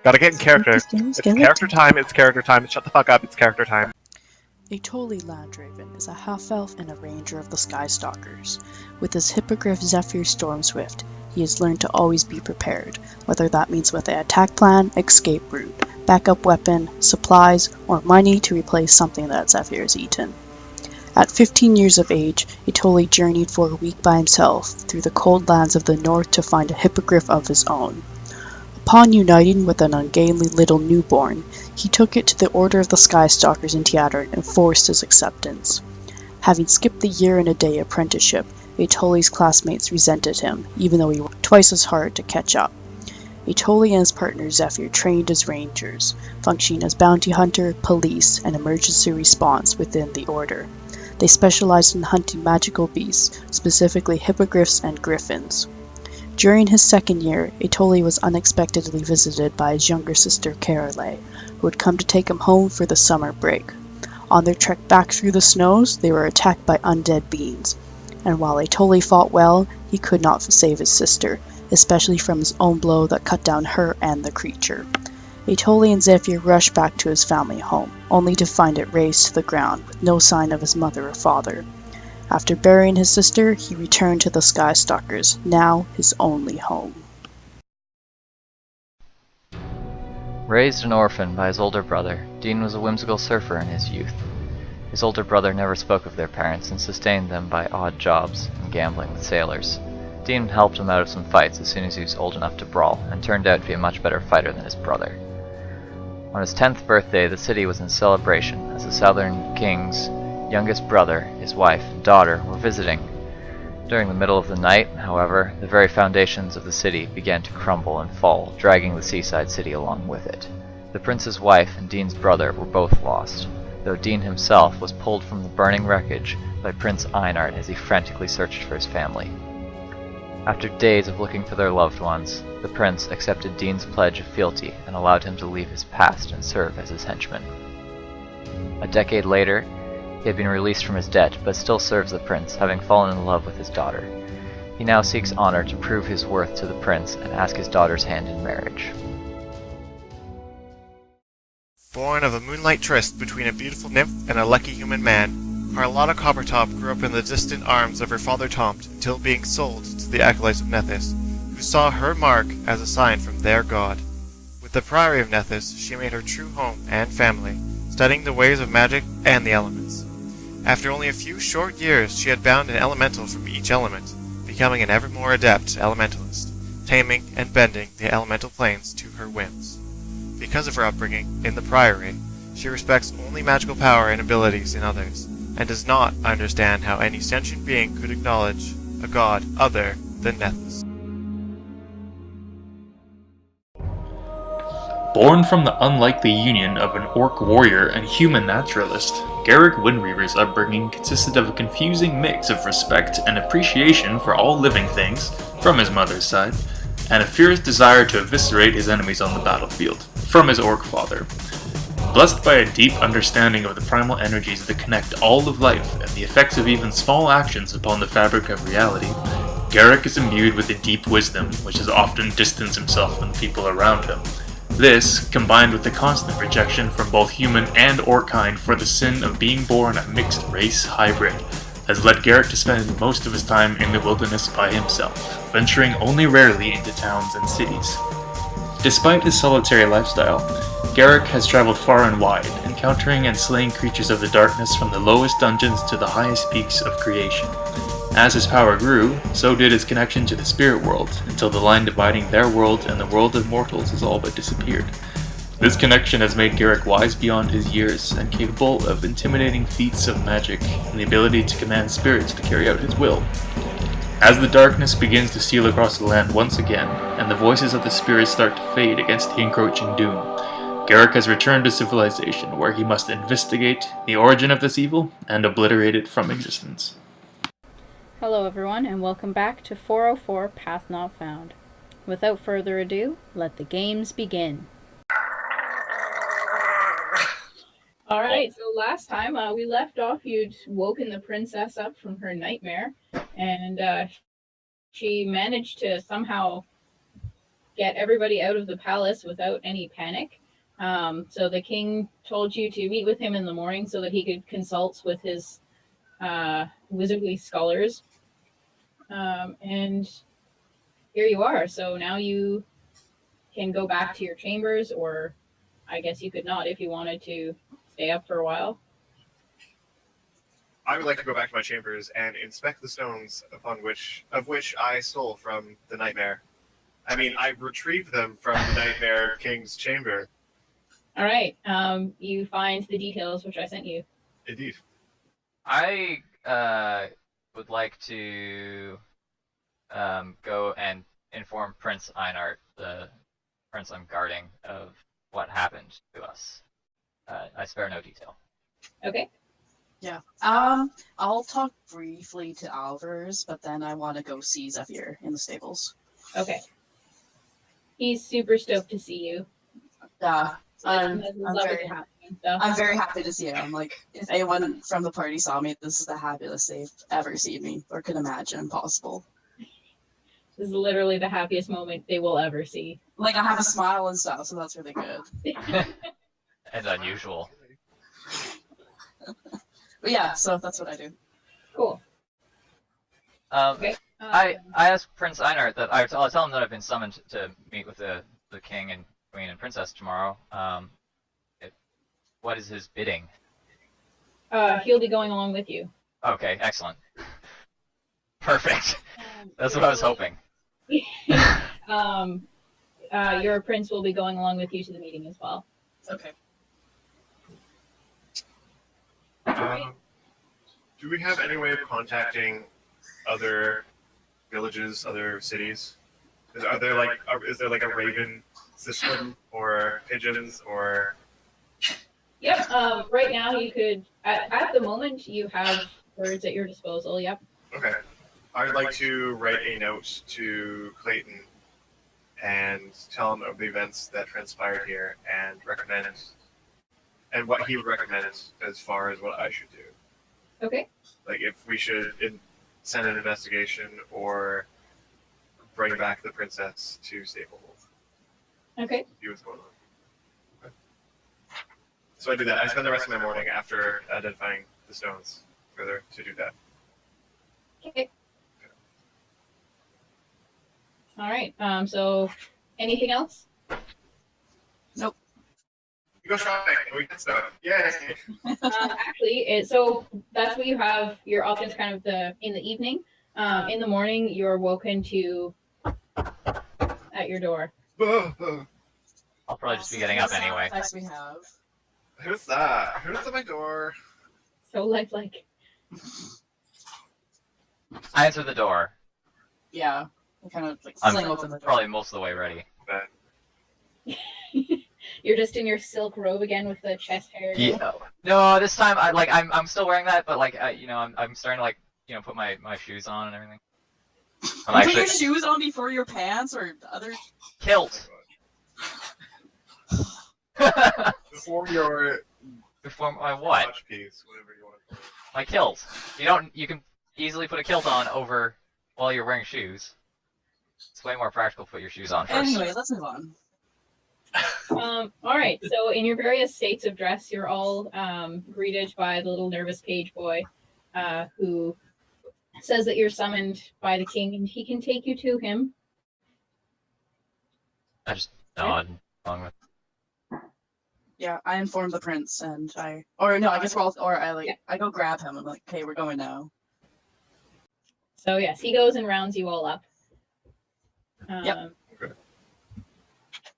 Gotta get in character. It's character time, it's character time. Shut the fuck up, it's character time. A Toli Landraven is a half-elf and a ranger of the Skystalkers. With his hippogriff Zephyr Stormswift, he has learned to always be prepared, whether that means with an attack plan, escape route, backup weapon, supplies, or money to replace something that Zephyr has eaten. At 15 years of age, a Toli journeyed for a week by himself through the cold lands of the north to find a hippogriff of his own. Upon uniting with an ungainly little newborn, he took it to the Order of the Skystalkers in Teatern and forced his acceptance. Having skipped the year and a day apprenticeship, a Toli's classmates resented him, even though he worked twice as hard to catch up. A Toli and his partner Zephyr trained as rangers, functioning as bounty hunter, police, and emergency response within the Order. They specialized in hunting magical beasts, specifically hippogriffs and griffins. During his second year, a Toli was unexpectedly visited by his younger sister Carolee, who had come to take him home for the summer break. On their trek back through the snows, they were attacked by undead beings, and while a Toli fought well, he could not save his sister, especially from his own blow that cut down her and the creature. A Toli and Zephyr rushed back to his family home, only to find it razed to the ground with no sign of his mother or father. After burying his sister, he returned to the Skystalkers, now his only home. Raised an orphan by his older brother, Dean was a whimsical surfer in his youth. His older brother never spoke of their parents and sustained them by odd jobs and gambling with sailors. Dean helped him out of some fights as soon as he was old enough to brawl, and turned out to be a much better fighter than his brother. On his 10th birthday, the city was in celebration as the Southern King's youngest brother, his wife, and daughter were visiting. During the middle of the night, however, the very foundations of the city began to crumble and fall, dragging the seaside city along with it. The prince's wife and Dean's brother were both lost, though Dean himself was pulled from the burning wreckage by Prince Einart as he frantically searched for his family. After days of looking for their loved ones, the prince accepted Dean's pledge of fealty and allowed him to leave his past and serve as his henchman. A decade later, he had been released from his debt, but still serves the prince, having fallen in love with his daughter. He now seeks honor to prove his worth to the prince and ask his daughter's hand in marriage. Born of a moonlight tryst between a beautiful nymph and a lucky human man, Carlotta Coppertop grew up in the distant arms of her father Tomt until being sold to the acolytes of Nethys, who saw her mark as a sign from their god. With the Priory of Nethys, she made her true home and family, studying the ways of magic and the elements. After only a few short years, she had bound an elemental from each element, becoming an ever more adept elementalist, taming and bending the elemental planes to her whims. Because of her upbringing in the Priory, she respects only magical power and abilities in others, and does not understand how any sentient being could acknowledge a god other than Nethys. Born from the unlikely union of an orc warrior and human naturalist, Garrick Windreaver's upbringing consisted of a confusing mix of respect and appreciation for all living things, from his mother's side, and a fierce desire to eviscerate his enemies on the battlefield, from his orc father. Blessed by a deep understanding of the primal energies that connect all of life and the effects of even small actions upon the fabric of reality, Garrick is imbued with a deep wisdom which has often distanced himself from the people around him. This, combined with the constant rejection from both human and orc kind for the sin of being born a mixed-race hybrid, has led Garrick to spend most of his time in the wilderness by himself, venturing only rarely into towns and cities. Despite his solitary lifestyle, Garrick has traveled far and wide, encountering and slaying creatures of the darkness from the lowest dungeons to the highest peaks of creation. As his power grew, so did his connection to the spirit world, until the line dividing their world and the world of mortals has all but disappeared. This connection has made Garrick wise beyond his years, and capable of intimidating feats of magic, and the ability to command spirits to carry out his will. As the darkness begins to steal across the land once again, and the voices of the spirits start to fade against the encroaching doom, Garrick has returned to civilization, where he must investigate the origin of this evil and obliterate it from existence. Hello everyone, and welcome back to 404 Path Not Found. Without further ado, let the games begin. Alright, so last time we left off, you'd woken the princess up from her nightmare, and she managed to somehow get everybody out of the palace without any panic. So the king told you to meet with him in the morning so that he could consult with his wizardly scholars. And here you are. So now you can go back to your chambers, or I guess you could not if you wanted to stay up for a while. I would like to go back to my chambers and inspect the stones of which I stole from the nightmare. I mean, I retrieved them from the Nightmare King's chamber. All right. You find the details which I sent you. Indeed. I would like to go and inform Prince Einart, the prince I'm guarding, of what happened to us. I spare no detail. Okay. Yeah. I'll talk briefly to Alvers, but then I want to go see Zephyr in the stables. Okay. He's super stoked to see you. Yeah. I'm very happy to see him. I'm like, if anyone from the party saw me, this is the happiest they've ever seen me or could imagine possible. This is literally the happiest moment they will ever see. Like, I have a smile and stuff, so that's really good. And unusual. But yeah, so that's what I do. Cool. Okay. I asked Prince Einart that I'll tell him that I've been summoned to meet with the king and queen and princess tomorrow. What is his bidding? He'll be going along with you. Okay, excellent. Perfect. That's what I was hoping. Your prince will be going along with you to the meeting as well. Okay. Do we have any way of contacting other villages, other cities? Is there like a raven system or pigeons or? Yep. Right now, you could. At the moment, you have birds at your disposal. Yep. Okay. I'd like to write a note to Clayton and tell him of the events that transpired here and recommend and what he would recommend as far as what I should do. Okay. Like if we should send an investigation or bring back the princess to Staplehold. Okay. See what's going on. Okay. So I do that. I spend the rest of my morning after identifying the stones further to do that. Okay. All right. So, anything else? Nope. We go shopping. We get stuff. Yay! Actually, so that's what you have. Your options kind of in the evening. In the morning, you're woken to at your door. I'll probably just be getting up anyway. Yes, we have. Who's that? Who's at my door? So lifelike. I answer the door. Yeah. I kind of like I'm sling open the door. probably most of the way ready. You're just in your silk robe again with the chest hair. Yeah. No, this time I'm still wearing that, but I'm starting to put my shoes on and everything. I'm You put your shoes on before your pants or other kilt. Before my what? watch piece, whatever you want to call it. My kilt. You can easily put a kilt on over while you're wearing shoes. It's way more practical to put your shoes on first. Anyway, let's move on. All right. So in your various states of dress, you're all greeted by the little nervous page boy, who says that you're summoned by the king and he can take you to him. I just nod along with. Yeah, I informed the prince and I guess I go grab him. I'm like, okay, we're going now. So yes, he goes and rounds you all up. Yep.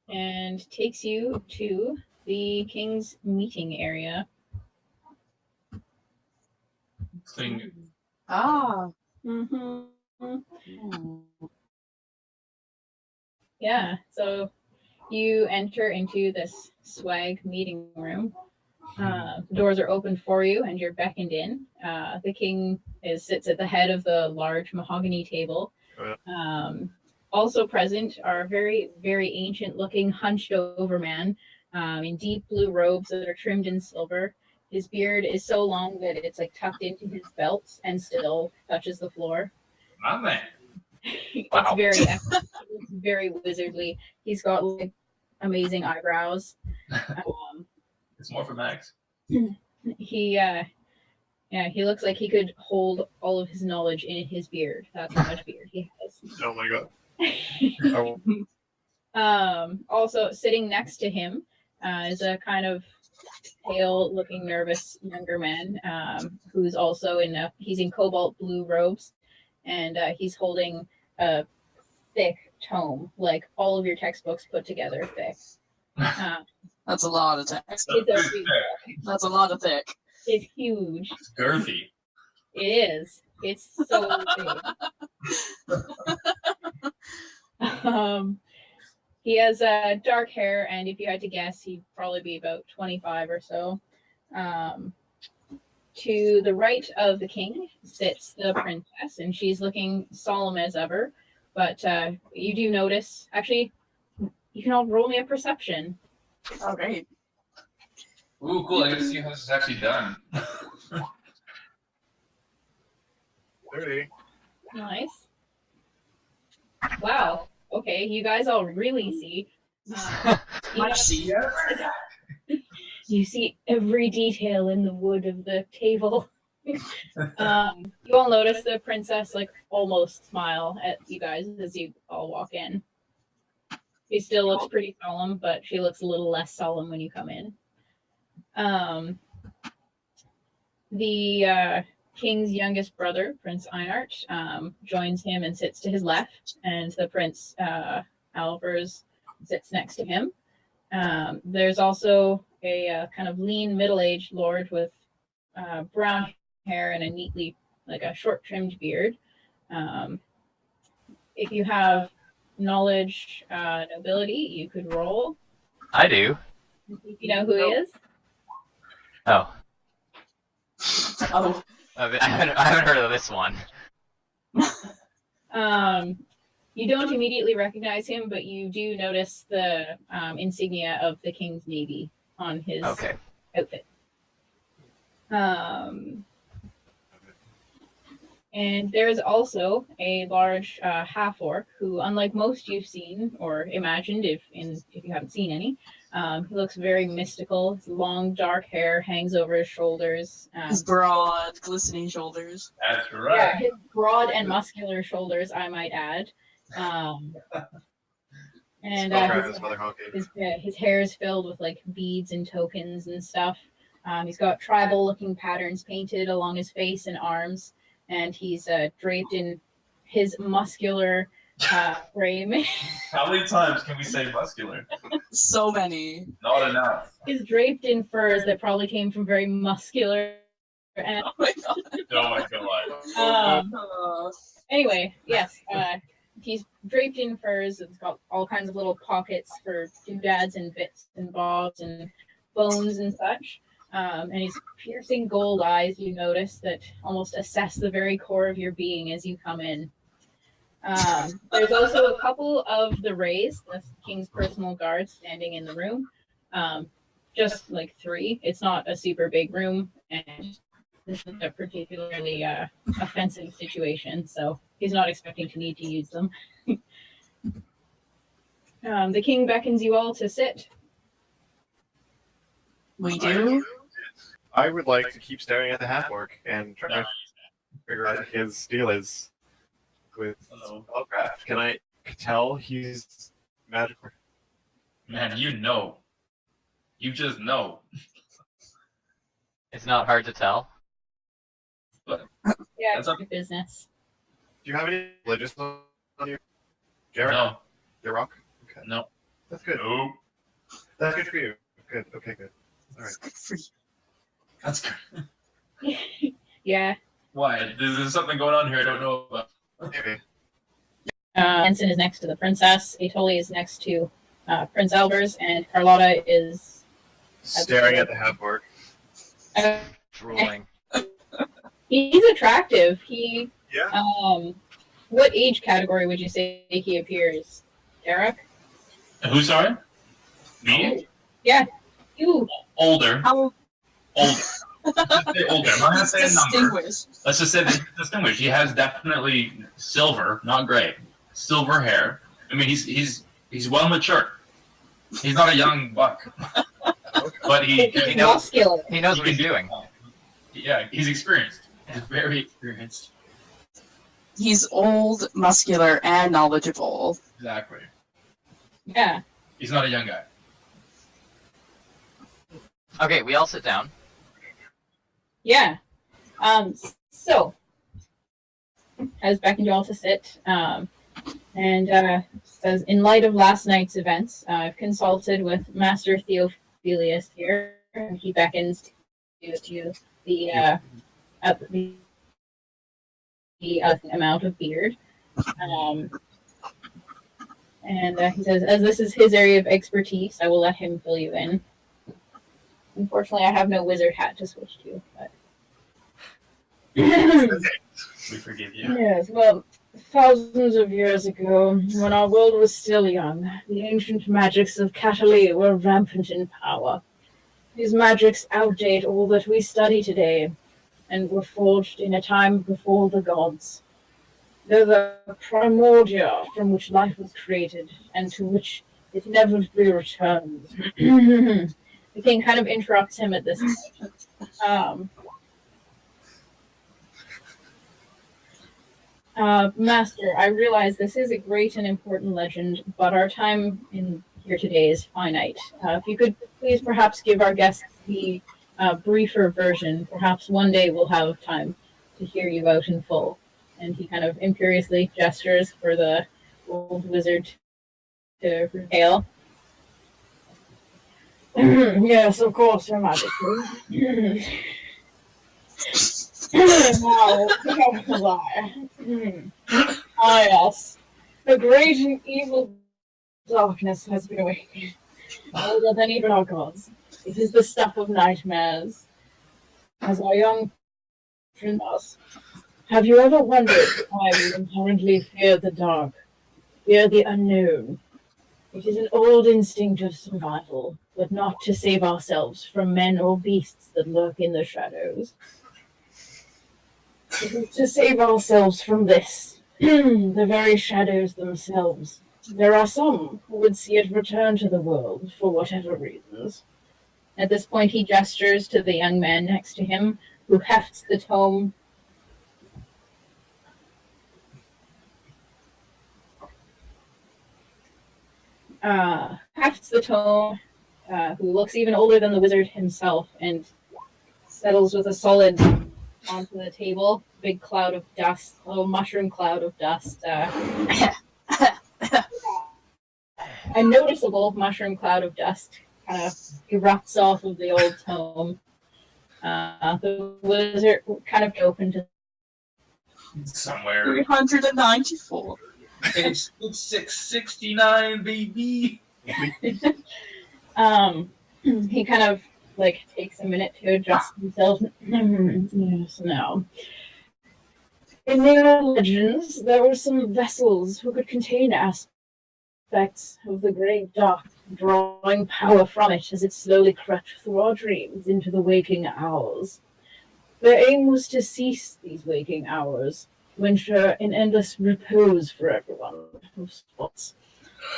And takes you to the king's meeting area. Cling. Ah. Mm-hmm. Hmm. Yeah, so you enter into this swag meeting room. Doors are open for you and you're beckoned in. The king sits at the head of the large mahogany table. Also present are a very, very ancient looking hunched over man in deep blue robes that are trimmed in silver. His beard is so long that it's like tucked into his belt and still touches the floor. My man. It's very epic. It's very wizardly. He's got like amazing eyebrows. It's more for Max. He he looks like he could hold all of his knowledge in his beard. That's how much beard he has. Oh my god. Also sitting next to him is a kind of pale looking nervous younger man who's also he's in cobalt blue robes, and he's holding a thick tome, like all of your textbooks put together thick. That's a lot of text. That's a lot of thick. It's huge. It's girthy. It is. It's so big. He has dark hair, and if you had to guess, he'd probably be about 25 or so. To the right of the king sits the princess, and she's looking solemn as ever. But you do notice, actually, you can all roll me a perception. Oh, great. Ooh, cool. I get to see how this is actually done. 30. Nice. Wow. Okay, you guys all really see. You see every detail in the wood of the table. You all notice the princess almost smile at you guys as you all walk in. She still looks pretty solemn, but she looks a little less solemn when you come in. The king's youngest brother, Prince Einart, joins him and sits to his left, and the Prince Alvers sits next to him. There's also a kind of lean, middle-aged lord with brown hair and a neatly, a short-trimmed beard. If you have knowledge, nobility, you could roll. I do. You know who he is? Oh. Oh. I haven't heard of this one. You don't immediately recognize him, but you do notice the insignia of the King's Navy on his outfit. And there's also a large half-orc who, unlike most you've seen or imagined, if you haven't seen any, he looks very mystical. His long, dark hair hangs over his shoulders. His broad, glistening shoulders. That's right. Yeah, his broad and muscular shoulders, I might add. And his hair is filled with beads and tokens and stuff. He's got tribal-looking patterns painted along his face and arms, and he's draped in his muscular frame. How many times can we say muscular? So many. Not enough. He's draped in furs that probably came from very muscular. And, Oh my god. anyway, yes, he's draped in furs. It's got all kinds of little pockets for doodads and bits and bobs and bones and such. And he's piercing gold eyes, you notice, that almost assess the very core of your being as you come in. There's also a couple of the Rays, the king's personal guards, standing in the room. Just 3. It's not a super big room, and this is a particularly offensive situation, so he's not expecting to need to use them. The king beckons you all to sit. We do? I would like to keep staring at the half-orc and try to figure out what his deal is with spellcraft. Can I tell he's magical? Man, you know. You just know. It's not hard to tell. Yeah, That's it's your business. Do you have any religious on you? Garrett? No. Your rock? Okay. No. That's good. No. That's good for you. Good. Okay, good. All right. Good for you. That's good. Yeah. Why? There's something going on here I don't know about. Maybe. Ensign is next to the princess. Atoli is next to Prince Albers, and Carlotta is Staring at the half-orc. Drooling. He's attractive. He Yeah. what age category would you say he appears? Derek? Who, sorry? Me? Yeah. You. Older. How Older. Let's say older. I'm not gonna say a number. Distinguished. Let's just say that he's distinguished. He has definitely silver, not gray, silver hair. I mean, he's well matured. He's not a young buck, but he He's knows. muscular. He knows what he's doing. Yeah, he's experienced. He's very experienced. He's old, muscular, and knowledgeable. Exactly. Yeah. He's not a young guy. Okay, we all sit down. Yeah. So, has beckoned you all to sit, and says, in light of last night's events, I've consulted with Master Theophilus here, and he beckons to the amount of beard. And he says, as this is his area of expertise, I will let him fill you in. Unfortunately, I have no wizard hat to switch to, but... We forgive you. Yes, well, thousands of years ago, when our world was still young, the ancient magics of Cataly were rampant in power. These magics outdate all that we study today, and were forged in a time before the gods. They're the primordia from which life was created, and to which it inevitably returns. The king kind of interrupts him at this point. Master, I realize this is a great and important legend, but our time in here today is finite. If you could please perhaps give our guests the briefer version, perhaps one day we'll have time to hear you out in full. And he kind of imperiously gestures for the old wizard to regale. Yes, of course, Your Majesty. Now, how was I? Ah, yes. The great and evil darkness has been awakened, older than even our gods. It is the stuff of nightmares, as our young friend does. Have you ever wondered why we inherently fear the dark, fear the unknown? It is an old instinct of survival, but not to save ourselves from men or beasts that lurk in the shadows. It is to save ourselves from this, the very shadows themselves. There are some who would see it return to the world for whatever reasons. At this point, he gestures to the young man next to him, who hefts the tome. Who looks even older than the wizard himself, and settles with a solid onto the table. Big cloud of dust, a little mushroom cloud of dust. A noticeable mushroom cloud of dust kind of erupts off of the old tome. The wizard kind of opened to Somewhere. 394. It's 669, baby. He kind of like takes a minute to adjust himself. Yes, no. In the legends, there were some vessels who could contain aspects of the great dark, drawing power from it as it slowly crept through our dreams into the waking hours. Their aim was to cease these waking hours, to ensure an endless repose for everyone of spots,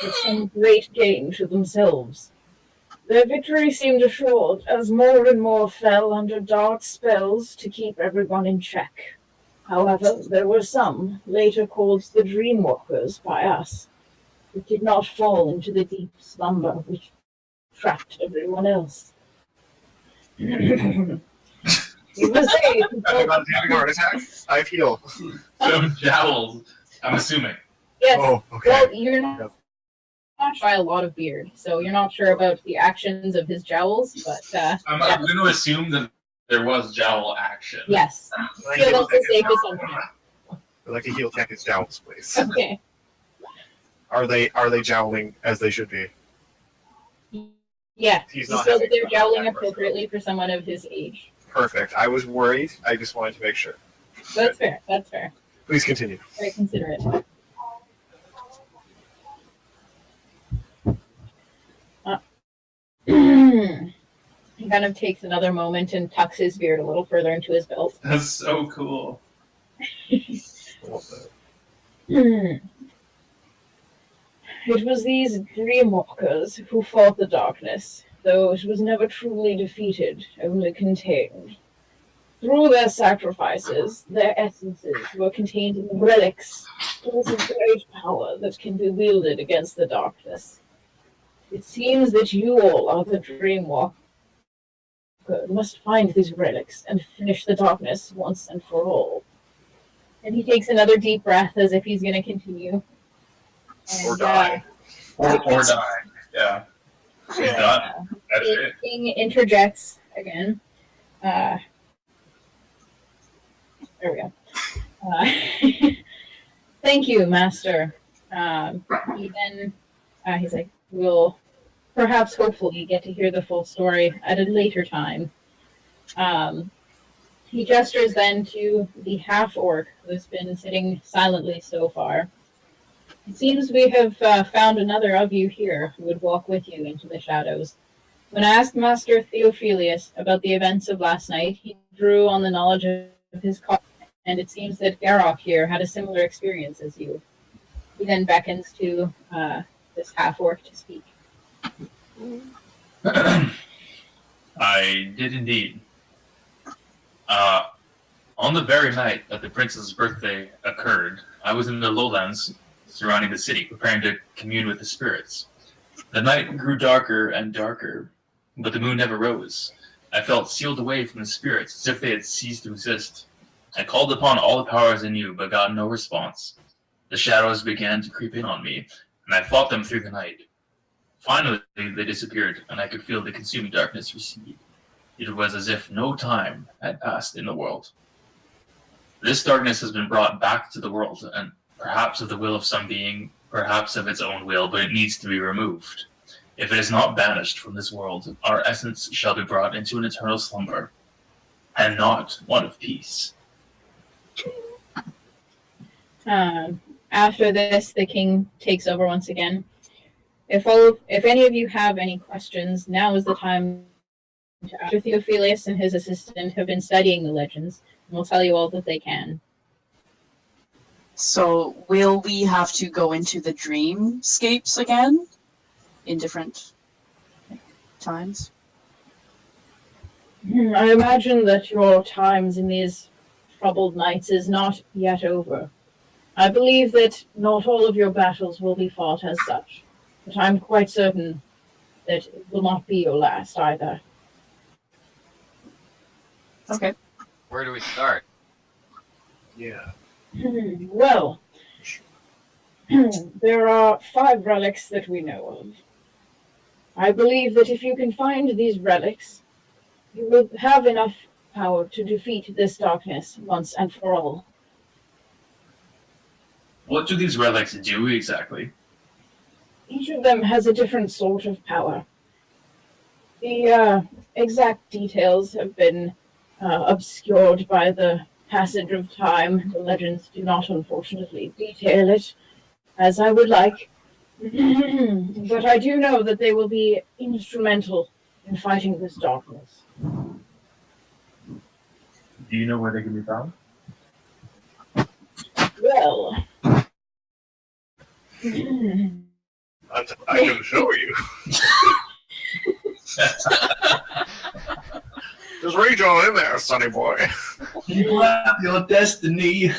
with some great gain to themselves. Their victory seemed assured as more and more fell under dark spells to keep everyone in check. However, there were some, later called the Dreamwalkers by us, who did not fall into the deep slumber which trapped everyone else. It was they who I'm about to have a heart attack. I've healed. Some jowls, I'm assuming. Yes. Oh, okay. Well, you're not by a lot of beard, so you're not sure about the actions of his jowls, but I'm going to assume that there was jowl action. yes. I'd Feel that's a safe assumption. like to heal check his jowls, please. Okay. Are they jowling as they should be? Yeah. He's You not feel that having they're a heart jowling attack, appropriately for someone of his age. Perfect. I was worried. I just wanted to make sure. That's fair. That's fair. Please continue. Very considerate. He kind kind of takes another moment and tucks his beard a little further into his belt. That's so cool. It was these dreamwalkers who fought the darkness, though it was never truly defeated, only contained. Through their sacrifices, their essences were contained in relics, tools of great power that can be wielded against the darkness. It seems that you all are the Dreamwalker. You must find these relics and finish the darkness once and for all. And he takes another deep breath as if he's going to continue. And, Or die. Or die. Yeah. He's done. That's the it. king interjects again. There we go. Thank you, Master. He's like, we'll perhaps, hopefully, get to hear the full story at a later time. He gestures then to the half-orc who's been sitting silently so far. It seems we have found another of you here who would walk with you into the shadows. When I asked Master Theophilus about the events of last night, he drew on the knowledge of his cause, and it seems that Garrock here had a similar experience as you. He then beckons to this half-orc to speak. I did indeed. On the very night that the prince's birthday occurred, I was in the lowlands surrounding the city, preparing to commune with the spirits. The night grew darker and darker, but the moon never rose. I felt sealed away from the spirits, as if they had ceased to exist. I called upon all the powers in you, but got no response. The shadows began to creep in on me, and I fought them through the night. Finally, they disappeared, and I could feel the consuming darkness recede. It was as if no time had passed in the world. This darkness has been brought back to the world, and perhaps of the will of some being, perhaps of its own will, but it needs to be removed. If it is not banished from this world, our essence shall be brought into an eternal slumber, and not one of peace. After this, the king takes over once again. If any of you have any questions, now is the time to ask. Theophilus and his assistant have been studying the legends, and will tell you all that they can. So, will we have to go into the dreamscapes again? In different times? I imagine that your times in these troubled nights is not yet over. I believe that not all of your battles will be fought as such, but I'm quite certain that it will not be your last either. Okay. Where do we start? Yeah. Well, there are 5 relics that we know of. I believe that if you can find these relics, you will have enough power to defeat this darkness once and for all. What do these relics do exactly? Each of them has a different sort of power. The exact details have been obscured by the passage of time. The legends do not, unfortunately, detail it as I would like. But I do know that they will be instrumental in fighting this darkness. Do you know where they can be found? Well, I can show you. Just reach on in there, sonny boy. You have your destiny.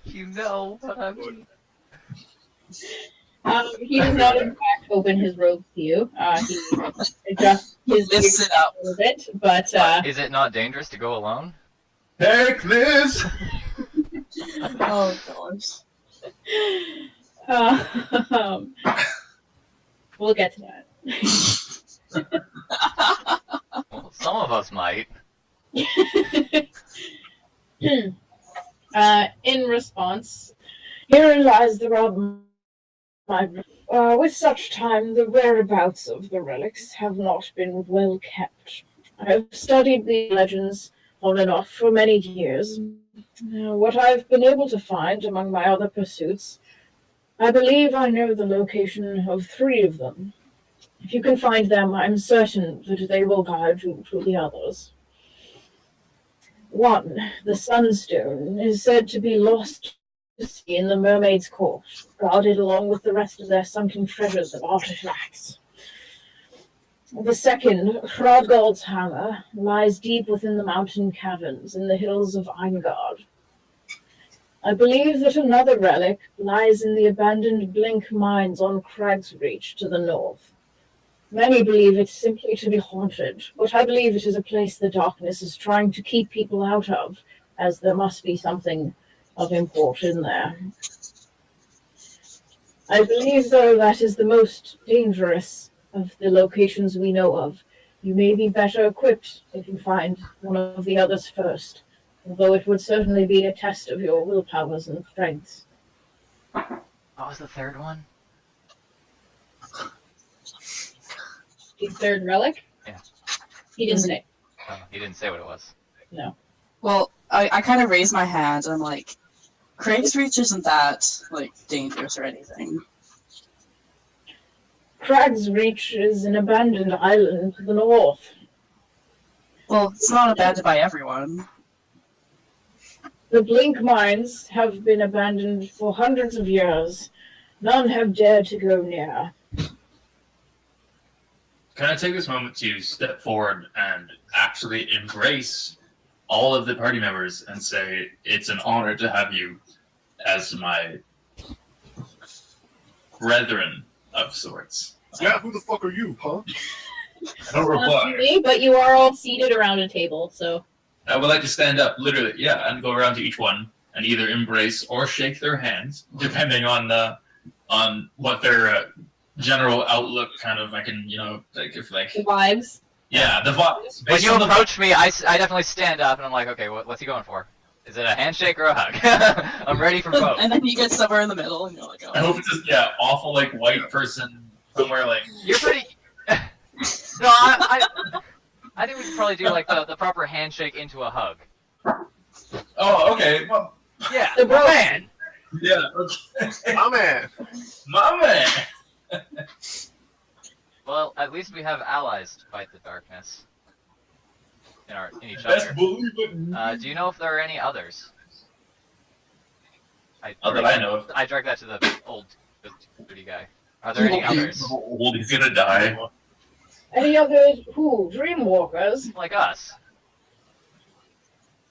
You know what I mean. he does not, in fact, open his robe to you. He adjusts his Lifts beard it up. a little bit, but Is it not dangerous to go alone? Pericles! Oh gosh. We'll get to that. Well, some of us might. In response, herein lies the rub. With such time, the whereabouts of the relics have not been well kept. I have studied the legends on and off for many years. What I've been able to find among my other pursuits, I believe I know the location of 3 of them. If you can find them, I'm certain that they will guide you to the others. One, the Sunstone, is said to be lost to sea in the Mermaid's Court, guarded along with the rest of their sunken treasures and artifacts. The second, Hrodgold's hammer, lies deep within the mountain caverns in the hills of Eingard. I believe that another relic lies in the abandoned Blink mines on Crag's Reach to the north. Many believe it simply to be haunted, but I believe it is a place the darkness is trying to keep people out of, as there must be something of import in there. I believe, though, that is the most dangerous of the locations we know of. You may be better equipped if you find one of the others first, although it would certainly be a test of your willpowers and strengths. What was the third one? The third relic? Yeah. He didn't say. Oh, he didn't say what it was. No. Well, I kind of raise my hand and I'm like, Craig's Reach isn't that, like, dangerous or anything. Crag's Reach is an abandoned island to the north. Well, it's not abandoned by everyone. The Blink mines have been abandoned for hundreds of years. None have dared to go near. Can I take this moment to step forward and actually embrace all of the party members and say it's an honor to have you as my brethren of sorts? Yeah, who the fuck are you, huh? No reply. Me, but you are all seated around a table, so... I would like to stand up, literally, yeah, and go around to each one and either embrace or shake their hands, depending on what their general outlook kind of, I can, like, if, like... The vibes. Yeah, the vibes. When you approach me, I definitely stand up and I'm like, okay, what's he going for? Is it a handshake or a hug? I'm ready for both. And then you get somewhere in the middle and you're like, oh. I hope it's just, awful, like, white person somewhere, like... You're pretty... No, I think we should probably do, like, the proper handshake into a hug. Oh, okay, well... Yeah, The bro- man! Yeah, okay. My man. My man! Well, at least we have allies to fight the darkness. In each Best other. believe it. Do you know if there are any others? Not that I know of. I dragged that to the old booty guy. Are there any others? Old, he's gonna die. Any others? Who? Dreamwalkers? Like us?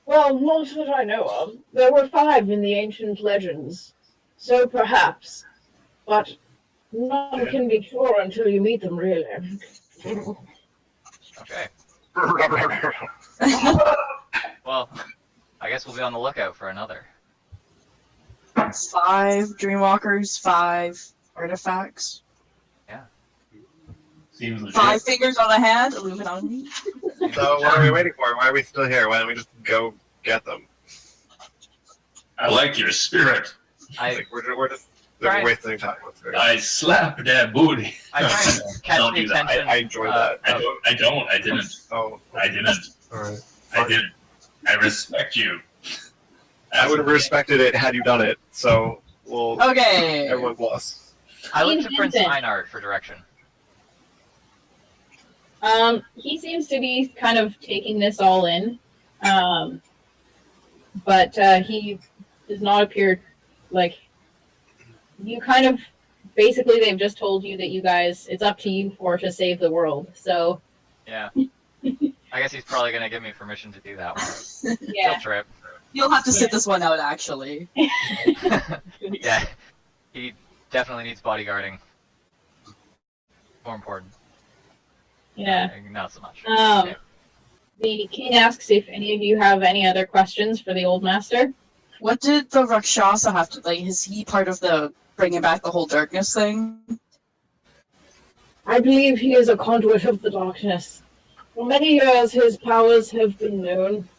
Well, not that I know of. There were 5 in the ancient legends. So perhaps. But none can be sure until you meet them, really. Okay. Well, I guess we'll be on the lookout for another. 5 Dreamwalkers, 5 artifacts. Seems legit. 5 fingers on a hand, Illuminati. So what are we waiting for? Why are we still here? Why don't we just go get them? I like your spirit. Like, we're just Right. wasting time. Let's go. I slap that booty. I try and catch Don't the do that. attention. I enjoy that. I didn't. Oh, I didn't. alright. I didn't. I respect you. I would have respected it had you done it. So we'll. Okay. Everyone's lost. I look to Prince Vincent. Einart for direction. He seems to be kind of taking this all in. But he does not appear like you kind of basically they've just told you that you guys it's up to you four to save the world. So Yeah. I guess he's probably gonna give me permission to do that one. yeah. Guilt trip. You'll have to sit this one out, actually. Yeah. He definitely needs bodyguarding. More important. Yeah. Not so much. Um, the king asks if any of you have any other questions for the old master. What did the Rakshasa have to, like, is he part of the bringing back the whole darkness thing? I believe he is a conduit of the darkness. For many years, his powers have been known.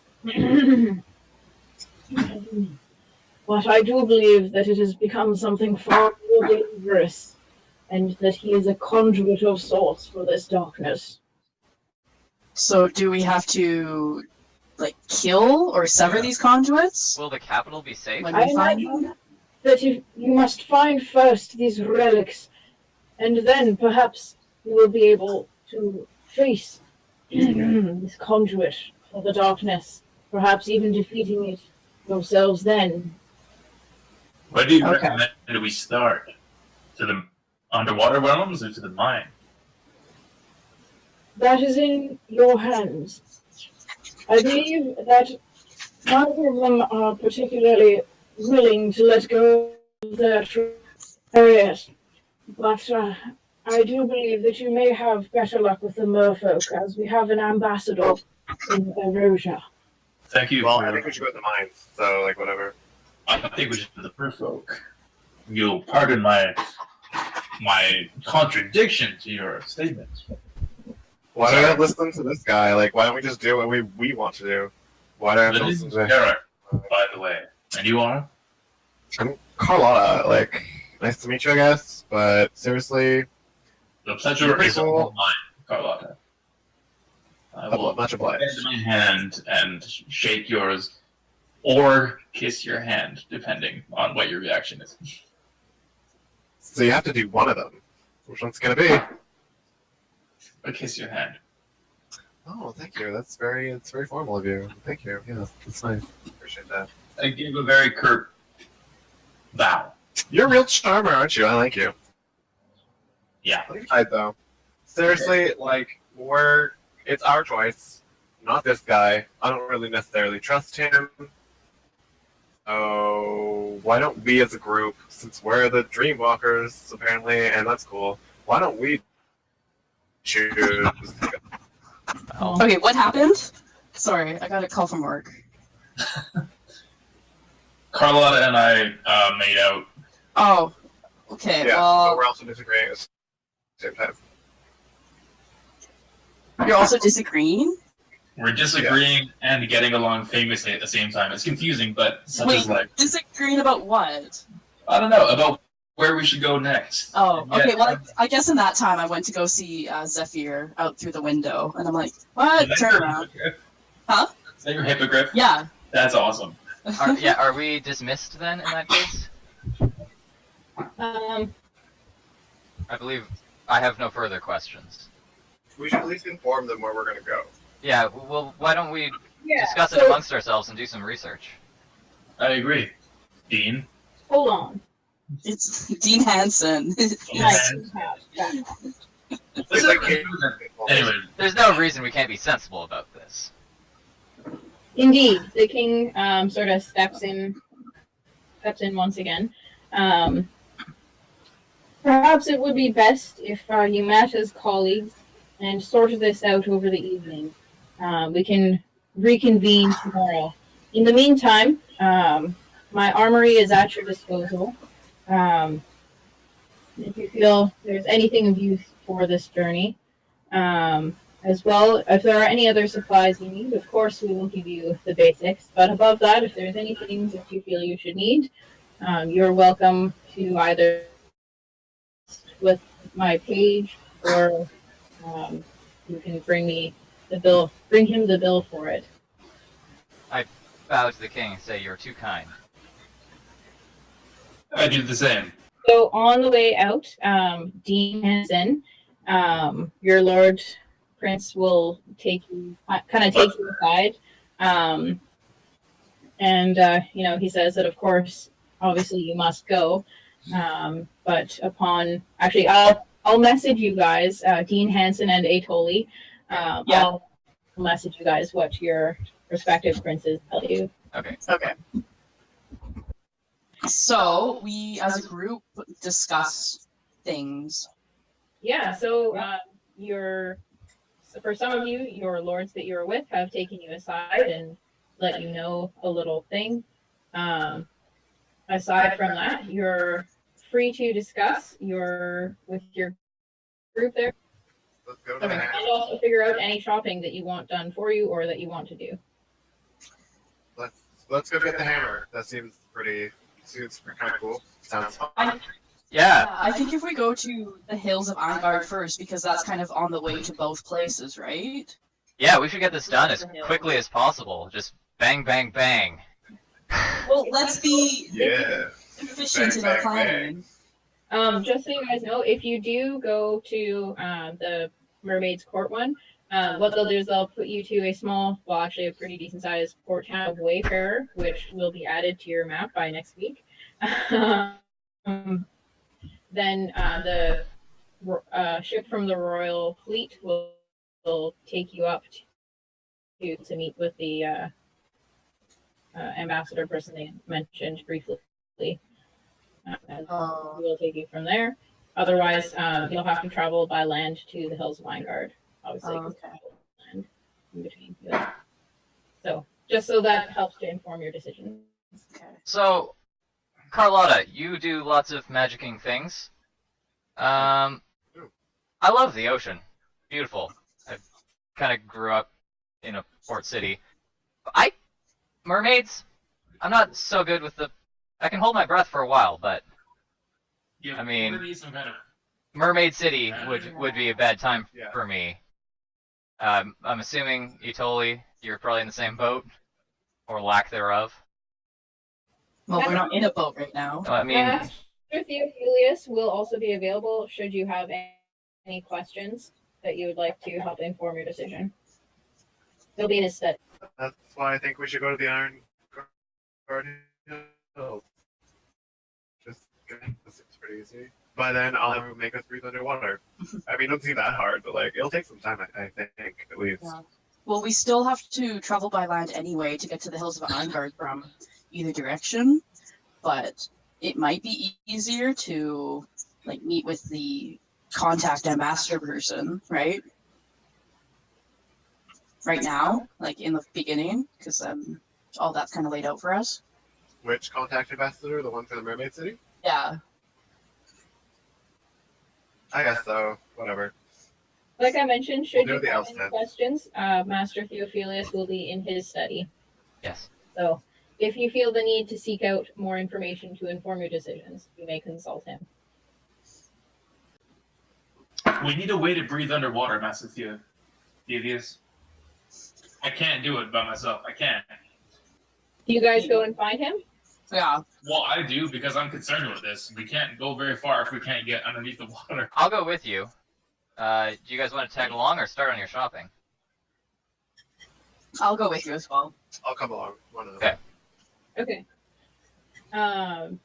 But I do believe that it has become something far more dangerous, and that he is a conduit of sorts for this darkness. So do we have to, like, kill or sever these conduits? Will the capital be safe? When I we find imagine them? that you must find first these relics, and then perhaps you will be able to face this conduit of the darkness, perhaps even defeating it yourselves then. Where do you Okay. recommend we start? To the underwater realms or to the mine? That is in your hands. I believe that neither of them are particularly willing to let go of their areas, but I do believe that you may have better luck with the merfolk, as we have an ambassador in Erosia. Thank you Well, for... I think we should go to the mines, so, like, whatever. I think we should do the merfolk. You'll pardon my contradiction to your statement. Why do I have to listen to this guy? Like, why don't we just do what we want to do? Why do I have to This listen is to Derek, by the way. And you are? I'm Carlotta, like, nice to meet you, I guess, but seriously, The pleasure You're is cool. all mine, Carlotta. I will much obliged. bend my hand and shake yours, or kiss your hand, depending on what your reaction is. So you have to do one of them. Which one's gonna be? Or kiss your hand. Oh, thank you. It's very formal of you. Thank you. Yeah, that's nice. Appreciate that. I give a very curt bow. You're a real charmer, aren't you? I like you. Yeah. I though. Seriously, like, it's our choice, not this guy. I don't really necessarily trust him. So why don't we as a group, since we're the Dreamwalkers, apparently, and that's cool, why don't we choose? Oh. Okay, what happened? Sorry, I got a call from work. Carlotta and I made out. Oh, okay, Yeah, well, but we're also disagreeing at the same time. you're also disagreeing? We're disagreeing and getting along famously at the same time. It's confusing, but such Wait, is life. disagreeing about what? I don't know, about where we should go next. Oh, Yeah. okay, well, I guess in that time I went to go see Zephyr out through the window, and I'm like, what? Is that Turn your around. hippogriff? Huh? Is that your hippogriff? Yeah. That's awesome. Are we dismissed then in that case? I believe I have no further questions. We should at least inform them where we're gonna go. Yeah, well, why don't we Yeah, discuss it so- amongst ourselves and do some research? I agree. Dean? Hold on. It's Dean Hansen. Nice. This like is- Anyway, There's no reason we can't be sensible about this. Indeed, the king sort of steps in once again. Perhaps it would be best if you met as colleagues and sorted this out over the evening. We can reconvene tomorrow. In the meantime, my armory is at your disposal. If you feel there's anything of use for this journey. As well, if there are any other supplies you need, of course we will give you the basics. But above that, if there's anything that you feel you should need, you're welcome to either with my page or you can bring me the bill. Bring him the bill for it. Bow to the king and say you're too kind. I do the same. So on the way out, Dean Hansen, your Lord Prince will take you aside, and he says that of course, obviously you must go, but I'll message you guys, Dean Hansen and Atoli. I'll message you guys what your respective princes tell you. Okay. Okay. So, we as a group discuss things. Yeah, so for some of you, your lords that you're with have taken you aside and let you know a little thing. Aside from that, you're free to discuss with your group there, Let's go to Okay. the and also figure out any shopping that you want done for you or that you want to do. Let's go get the hammer. That seems kind of cool. Sounds fun. Yeah. I think if we go to the hills of Angard first, because that's kind of on the way to both places, right? Yeah, we should get this done as quickly as possible. Just bang, bang, bang. Well, let's be Yeah. efficient in our planning. Just so you guys know, if you do go to the Mermaid's Court one, what they'll do is they'll put you to a small, well, actually a pretty decent sized port town of Wayfarer, which will be added to your map by next week. Then the ship from the Royal Fleet will take you up to meet with the ambassador person they mentioned briefly. And we'll take you from there. Otherwise, you'll have to travel by land to the Hills of Vinegard. Obviously, land in between. So, just so that helps to inform your decisions. Okay. So, Carlotta, you do lots of magicking things. I love the ocean. Beautiful. I kind of grew up in a port city. Mermaids, I'm not so good with the... I can hold my breath for a while, but... Yeah, I mean, we're gonna need some kind of... Mermaid City would be a bad time Yeah. for me. I'm assuming, Itoli, you're probably in the same boat? Or lack thereof? Well, we're not in a boat right now. I mean... Master Theophilus will also be available should you have any questions that you would like to help inform your decision. He'll be in his stead. That's why I think we should go to the Iron Guardian Hill. Just kidding. This seems pretty easy. By then, I'll have to make us breathe underwater. I mean, it doesn't seem that hard, but like, it'll take some time, I think, at least. Yeah. Well, we still have to travel by land anyway to get to the Hills of Irongard from either direction, but it might be easier to like meet with the contact ambassador person, right? Right now, like in the beginning, because all that's kind of laid out for us. Which contact ambassador? The one for the Mermaid City? Yeah. I guess so. Whatever. Like I mentioned, should We'll you do the have elf any questions, Master Theophilus will be in his study. Yes. So, if you feel the need to seek out more information to inform your decisions, you may consult him. We need a way to breathe underwater, Master Theophilus. I can't do it by myself. I can't. Do you guys go and find him? Yeah. Well, I do because I'm concerned with this. We can't go very far if we can't get underneath the water. I'll go with you. Do you guys want to tag along or start on your shopping? I'll go with you as well. I'll come along. One of them. Okay. Okay.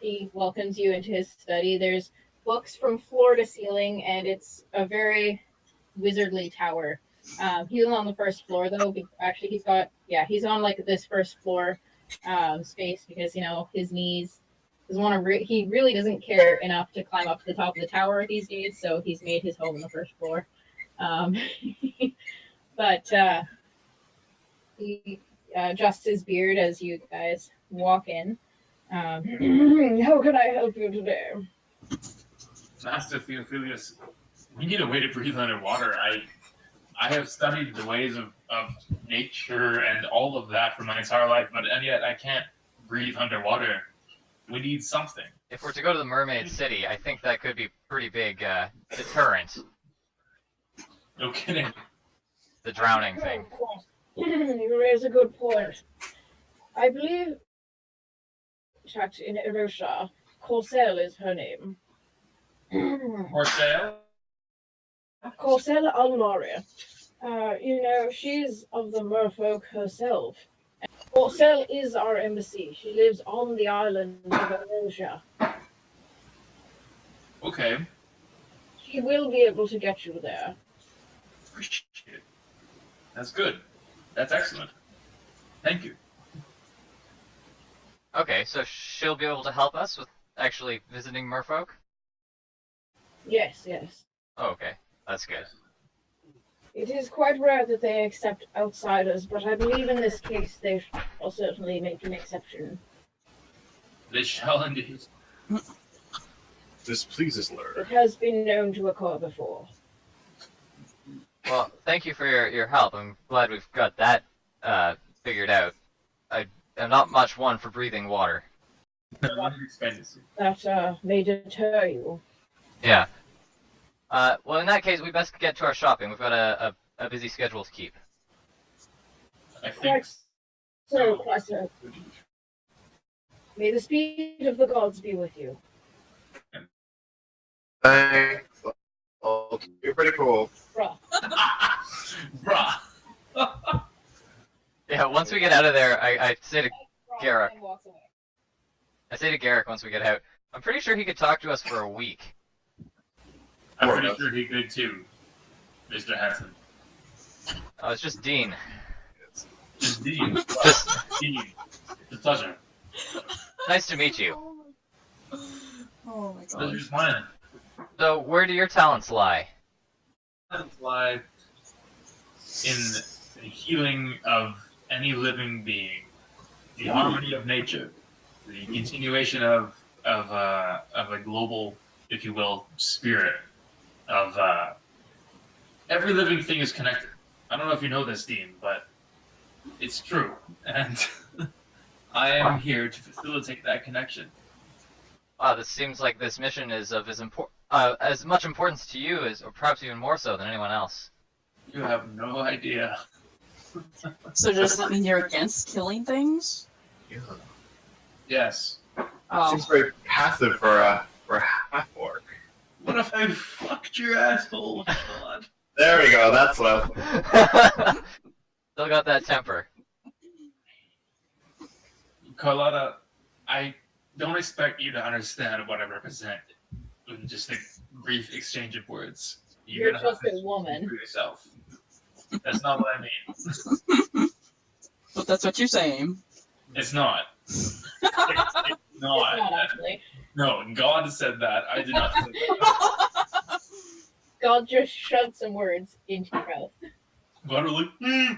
He welcomes you into his study. There's books from floor to ceiling, and it's a very wizardly tower. He's on the first floor, though. Actually, he's on like this first floor space because his knees. He really doesn't care enough to climb up to the top of the tower these days, so he's made his home on the first floor. But he adjusts his beard as you guys walk in. How can I help you today? Master Theophilus, we need a way to breathe underwater. I have studied the ways of nature and all of that for my entire life, and yet I can't breathe underwater. We need something. If we're to go to the Mermaid City, I think that could be pretty big deterrent. No kidding. The drowning thing. You raise a good point. I believe that in Erosha, Corsel is her name. Marcel? Corsel Almaria. She's of the merfolk herself. Corsel is our embassy. She lives on the island of Erosha. Okay. She will be able to get you there. Appreciate it. That's good. That's excellent. Thank you. Okay, so she'll be able to help us with actually visiting merfolk? Yes. Oh, okay. That's good. It is quite rare that they accept outsiders, but I believe in this case they will certainly make an exception. They shall indeed. This pleases Lur. It has been known to occur before. Well, thank you for your help. I'm glad we've got that figured out. I'm not much one for breathing water. That may deter you. Yeah. Well, in that case, we best get to our shopping. We've got a busy schedule to keep. I think Quite so. May the speed of the gods be with you. Thanks. Oh, you're pretty cool. Bruh. Bruh. Yeah, once we get out of there, I say to Garrick. And walks away. I say to Garrick once we get out, I'm pretty sure he could talk to us for a week. I'm pretty sure he could too, Mr. Hanson. Oh, it's just Dean. Just Dean. Dean. It's a pleasure. Nice to meet you. Oh my Pleasure's god. mine. So, where do your talents lie? Lie in the healing of any living being, the harmony of nature, the continuation of a global, if you will, spirit of every living thing is connected. I don't know if you know this, Dean, but it's true, and I am here to facilitate that connection. Wow, this seems like this mission is of as much importance to you as, or perhaps even more so than anyone else. You have no idea. So does that mean you're against killing things? Yeah. Yes. Oh. Seems very passive for a half-orc. What if I fucked your asshole? God. There we go, that's what I was Still got that temper. Carlotta, I don't expect you to understand what I represent in just a brief exchange of words. You're gonna have just a to woman. speak for yourself. That's not what I mean. But that's what you're saying. It's not. It's It's not. not actually. No, God said that. I did not say that. God just shoved some words into your mouth. God was like, I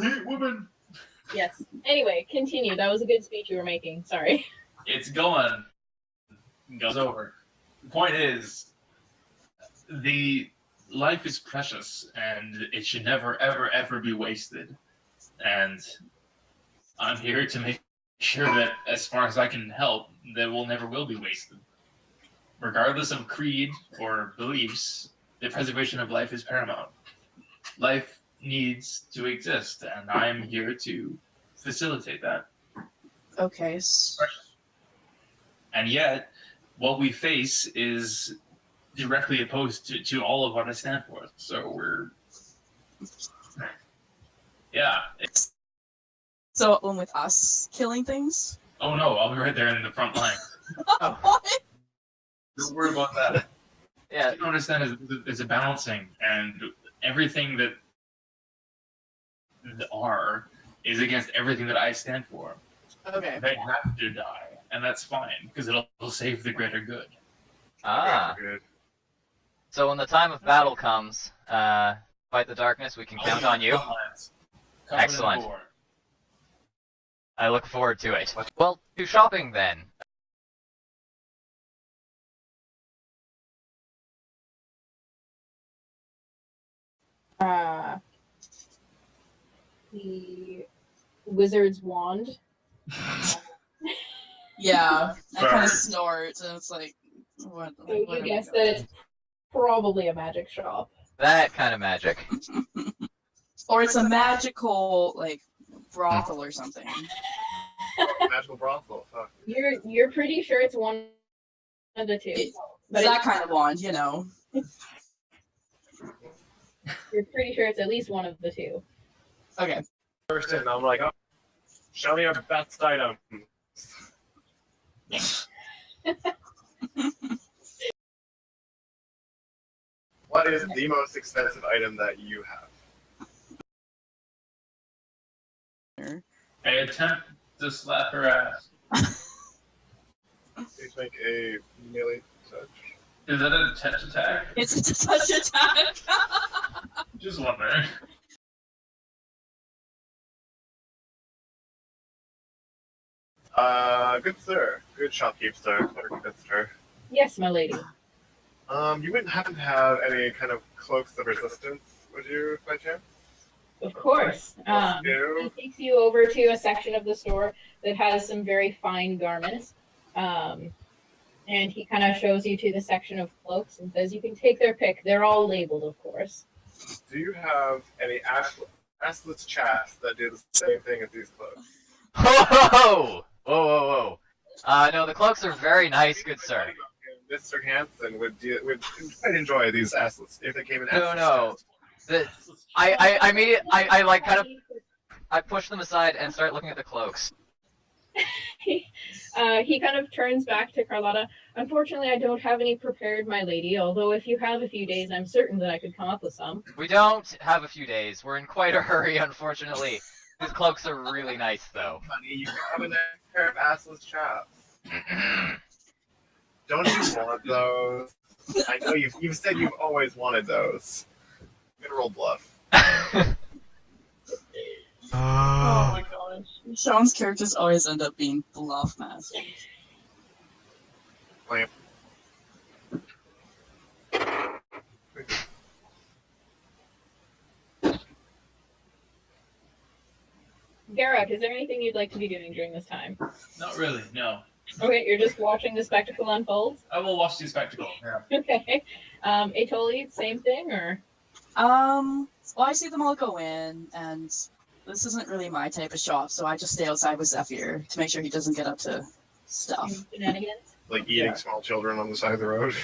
hate women. Yes. Anyway, continue. That was a good speech you were making. Sorry. It's going. Goes over. The point is, the life is precious, and it should never, ever, ever be wasted. And I'm here to make sure that, as far as I can help, that never will be wasted. Regardless of creed or beliefs, the preservation of life is paramount. Life needs to exist, and I'm here to facilitate that. Okay. And yet, what we face is directly opposed to all of what I stand for. So we're... Yeah. So one with us killing things? Oh no, I'll be right there in the front line. What? Don't worry about that. Yeah, You don't understand is a balancing, and everything that the R is against everything that I stand for. Okay. They have to die, and that's fine, because it'll save the greater good. good. So when the time of battle comes, fight the darkness, we can count on you. Excellent. Covenant I look forward to it. Well, to shopping then. The wizard's wand. Yeah. I kind Sorry. of snort, and it's like, what? So what you are we guess doing? that it's probably a magic shop. That kind of magic. Or it's a magical, like, brothel or something. Magical brothel. Fuck. You're pretty sure it's one of the two. It's But that kind of wand, you know. you're pretty sure it's at least one of the two. Okay. First in, I'm like, oh, show me your best item. What is the most expensive item that you have? I attempt to slap her ass. Please make a melee touch. Is that a touch attack? It's a touch attack. Just wondering. Good sir. Good shopkeep, sir. Good sir. Yes, my lady. You wouldn't happen to have any kind of cloaks of resistance, would you, by chance? Of course. You? He takes you over to a section of the store that has some very fine garments. And he kind of shows you to the section of cloaks and says you can take their pick. They're all labeled, of course. Do you have any assless chaps that do the same thing as these cloaks? Ho ho ho! Whoa, whoa, whoa. No, the cloaks are very nice, good sir. Mr. Hansen would quite enjoy these assless if they came in assless. No. I like kind of I push them aside and start looking at the cloaks. He kind of turns back to Carlotta. Unfortunately, I don't have any prepared, my lady, although if you have a few days, I'm certain that I could come up with some. We don't have a few days. We're in quite a hurry, unfortunately. These cloaks are really nice, though. Funny, you have a nice pair of assless chaps. Don't you want those? I know you've said you've always wanted those. I'm gonna roll bluff. Oh my gosh. Sean's characters always end up being bluff masters. Lamp. Garak, is there anything you'd like to be doing during this time? Not really, no. Okay, you're just watching the spectacle unfold? I will watch the spectacle. Yeah. Okay. Atoli, same thing, or? Well, I see them all go in, and this isn't really my type of shop, so I just stay outside with Zephyr to make sure he doesn't get up to stuff. Shenanigans? Like eating small children on the side of the road.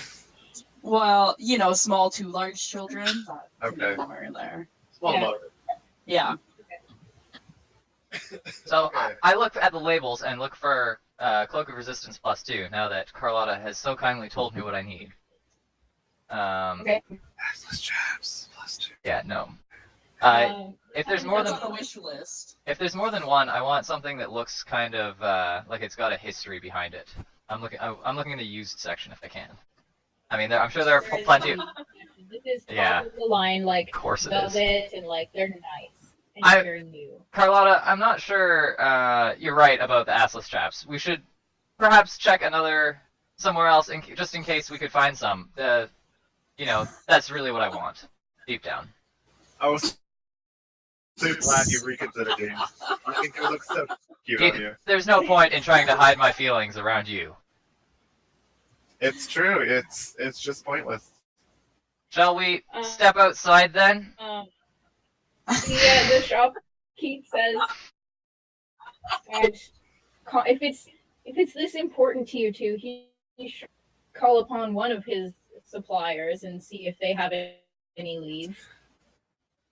Well, small to large children, but Okay. somewhere in there. Small Yeah. moderate. Yeah. So Okay. I look at the labels and look for Cloak of Resistance +2, now that Carlotta has so kindly told me what I need. Okay. Assless chaps +2. Yeah, no. If there's more That's than on the wish list. if there's more than one, I want something that looks kind of like it's got a history behind it. I'm looking in the used section if I can. I mean, I'm sure there are plenty. This is top Yeah. of the line, like Of course it is. velvet, and like they're nice and very new. Carlotta, I'm not sure you're right about the assless chaps. We should perhaps check somewhere else, just in case we could find some. That's really what I want, deep down. I was so glad you reconsidered, James. I think it looks so cute on you. There's no point in trying to hide my feelings around you. It's true. It's just pointless. Shall we step outside then? The shopkeep says, and if it's this important to you two, he should call upon one of his suppliers and see if they have any leads.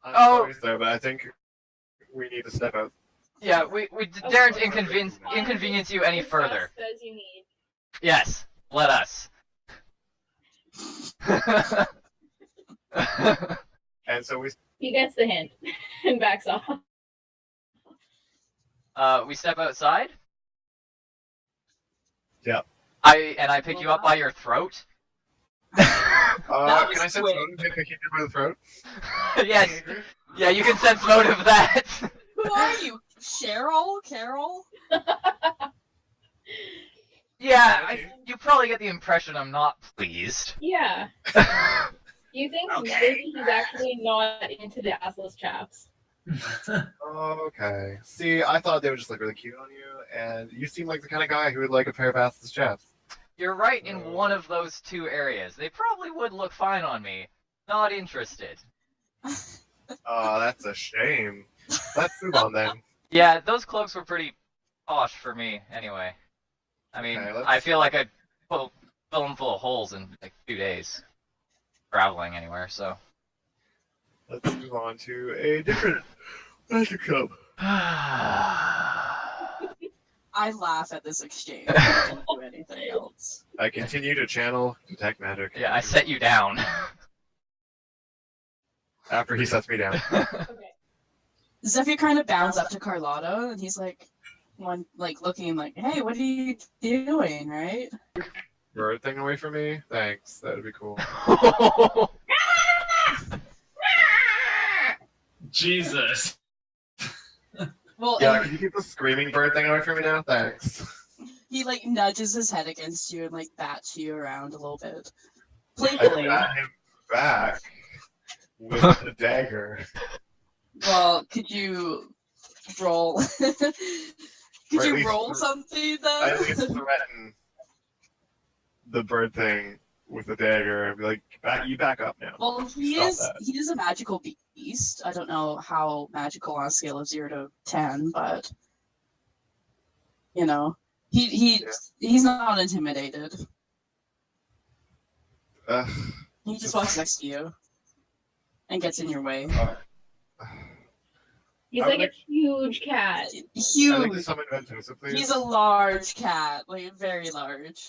I'm Oh. sorry, sir, but I think we need to step out. Yeah, we daren't inconvenience you any further. Says you need. Yes, let us. And so we He gets the hint and backs off. We step outside. Yep. I pick you up by your throat. can was I sense quick. motive to pick you by the throat? Yes. Yeah, you can sense motive that. Who are you? Cheryl? Carol? Yeah, you probably get the impression I'm not pleased. Yeah. You think maybe he's actually not into the assless chaps? Okay. See, I thought they would just look really cute on you, and you seem like the kind of guy who would like a pair of assless chaps. You're right in one of those two areas. They probably would look fine on me. Not interested. Oh, that's a shame. Let's move on then. Yeah, those cloaks were pretty posh for me, anyway. I mean, Okay, let's- I feel like I'd fill them full of holes in like 2 days. Traveling anywhere, so. Let's move on to a different magic club. I laugh at this exchange. I don't do anything else. I continue to channel detect magic. Yeah, I set you down. After he sets me down. Okay. Zephyr kind of bounds up to Carlotta, and he's looking like, hey, what are you doing, right? Bird thing away from me? Thanks. That would be cool. Jesus. Well, Yeah, and can you keep the screaming bird thing away from me now? Thanks. he nudges his head against you and bats you around a little bit. I Playfully. got him back with a dagger. Well, could you roll? Could Or at you least roll something I at then? least threaten the bird thing with a dagger and be like, back up now. Well, he Stop is a magical beast. I don't know how magical on a scale of 0 to 10, but he's not intimidated. He just walks next to you and gets in your way. He's I like would a huge cat. I'd like to Huge. summon Ventosa, please. He's a large cat, like very large.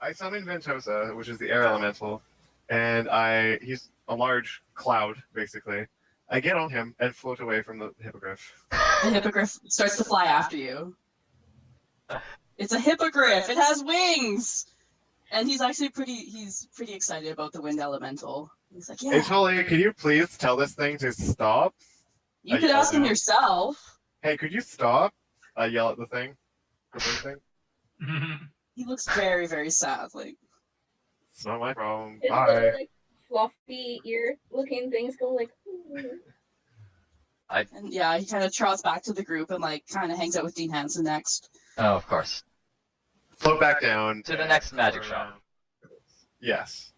I summon Ventosa, which is the air elemental, and he's a large cloud, basically. I get on him and float away from the hippogriff. The hippogriff starts to fly after you. It's a hippogriff. It has wings, and he's actually pretty excited about the wind elemental. He's like, Hey, yeah. Tully, can you please tell this thing to stop? You could ask him no. yourself. Hey, could you stop? I yell at the thing. The bird thing. He looks very, very sad. Like, It's not my problem. His Bye. little, like, fluffy ear-looking things go like. and yeah, he kind of trots back to the group and like kind of hangs out with Dean Hansen next. Oh, of course. Float back down. To the next magic shop. Yes.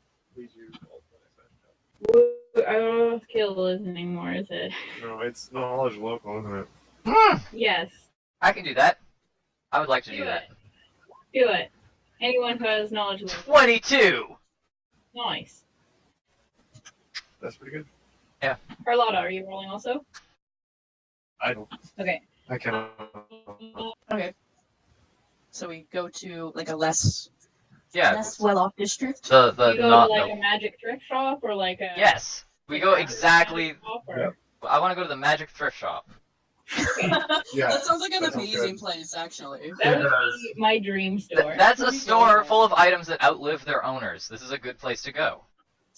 I don't know if Kill is anymore, is it? No, it's knowledge local, isn't it? Yes. I can do that. I would like to do that. Do it. Anyone who has knowledge of 22! Nice. That's pretty good. Carlotta, are you rolling also? I don't. Okay. I cannot. Okay. So we go to like a less Yeah, well-off district. the you go not to like the, a magic thrift shop or like a. yes, we go exactly. Shop or... Yep. I want to go to the magic thrift shop. Yeah. That sounds like an that sounds amazing good. place, actually. That would be my dream store. That's a store full of items that outlive their owners. This is a good place to go.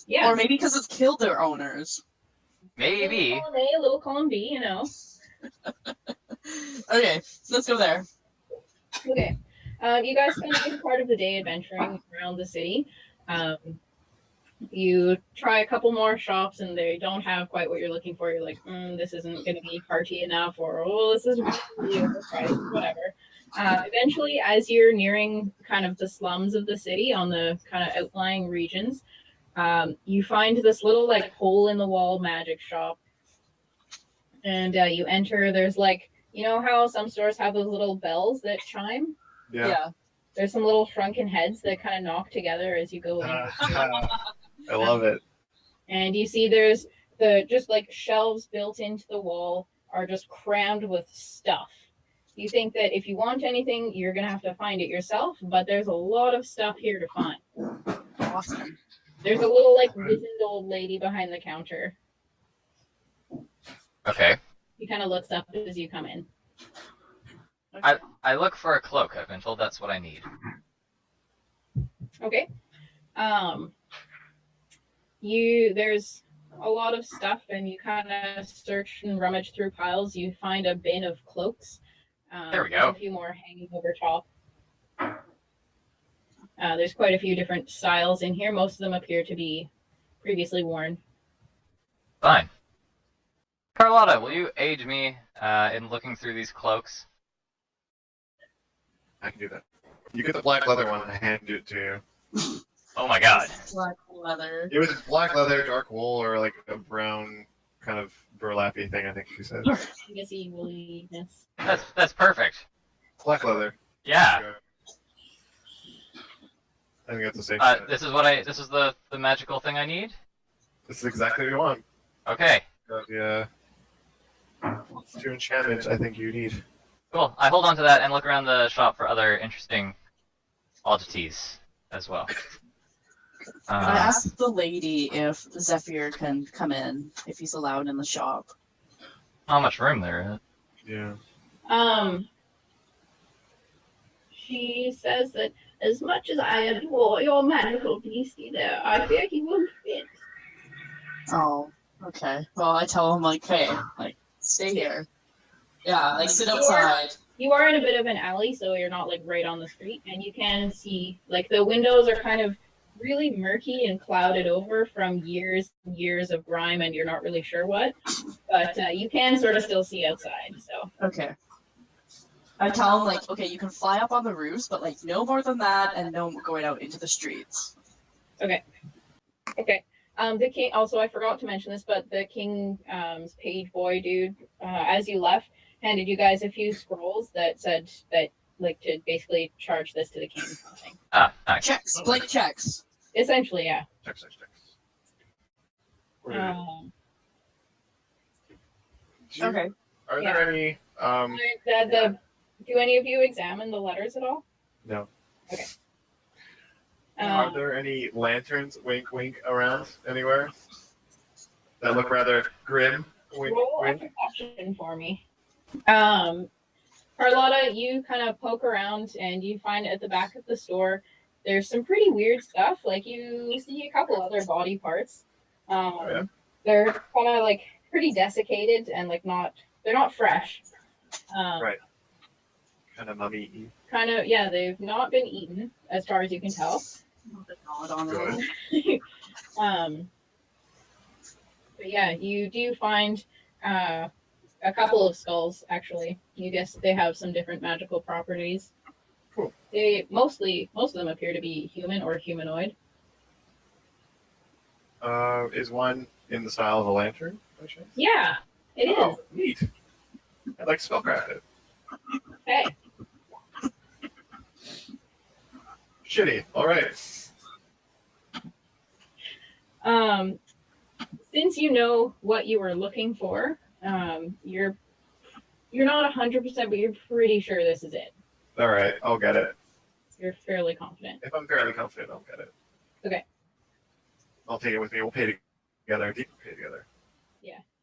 Yeah. Or maybe because it's killed their owners. Maybe. A little column B, you know. Okay, so let's go there. Okay. You guys spend a good part of the day adventuring around the city. You try a couple more shops and they don't have quite what you're looking for. You're like, this isn't going to be hearty enough, or this is really overpriced, whatever. Eventually, as you're nearing kind of the slums of the city on the kind of outlying regions, you find this little like hole in the wall magic shop. And you enter, there's like, you know how some stores have those little bells that chime? Yeah. There's some little shrunken heads that kind of knock together as you go in. I love it. And you see there's the just like shelves built into the wall are just crammed with stuff. You think that if you want anything, you're going to have to find it yourself, but there's a lot of stuff here to find. Awesome. There's a little like wizened old lady behind the counter. Okay. He kind of looks up as you come in. I look for a cloak. I've been told that's what I need. Okay. There's a lot of stuff, and you kind of search and rummage through piles. You find a bin of cloaks. There we go. A few more hanging over top. There's quite a few different styles in here. Most of them appear to be previously worn. Fine. Carlotta, will you aid me in looking through these cloaks? I can do that. You get the black leather one, I hand it to you. Oh my god. Black leather. It was black leather, dark wool, or like a brown kind of burlappy thing, I think she said. I guess evilness. That's perfect. Black leather. Yeah. I think that's the safe. This is the magical thing I need? This is exactly what you want. Okay. Yeah. It's 2 enchantments I think you need. Cool. I hold on to that and look around the shop for other interesting oddities as well. I asked the lady if Zephyr can come in, if he's allowed in the shop. How much room there is? Yeah. She says that as much as I adore your magical beastie there, I fear he won't fit. Oh, okay. Well, I tell him, like, hey, like, stay here. Yeah, like, sit outside. You are in a bit of an alley, so you're not, like, right on the street, and you can see, like, the windows are kind of really murky and clouded over from years and years of grime, and you're not really sure what. But you can sort of still see outside, so. Okay. I tell him, like, okay, you can fly up on the roofs, but, like, no more than that, and no going out into the streets. Okay. The king, also, I forgot to mention this, but the king's page boy dude, as you left, handed you guys a few scrolls that said that, like, to basically charge this to the king or something. Nice. Checks, blank checks. Essentially, yeah. Checks. Okay. Are there any? Do any of you examine the letters at all? No. Okay. Are there any lanterns, wink, wink, around anywhere that look rather grim? Wink, Roll a wink. perception for me. Carlotta, you kind of poke around and you find at the back of the store there's some pretty weird stuff. Like you see a couple other body parts. Yeah. They're kind of like pretty desiccated and like they're not fresh. Right. Kind of mummy-y. Kind of, yeah, they've not been eaten as far as you can tell. Nod on Good. it. But yeah, you do find a couple of skulls, actually. You guess they have some different magical properties. Cool. Most of them appear to be human or humanoid. Is one in the style of a lantern, by chance? Yeah, it is. Oh, neat. I'd like to spellcraft it. Okay. Shitty. All right. Since you know what you were looking for, you're not 100%, but you're pretty sure this is it. All right. I'll get it. You're fairly confident. If I'm fairly confident, I'll get it. Okay. I'll take it with me. We'll pay together. Deep pay together.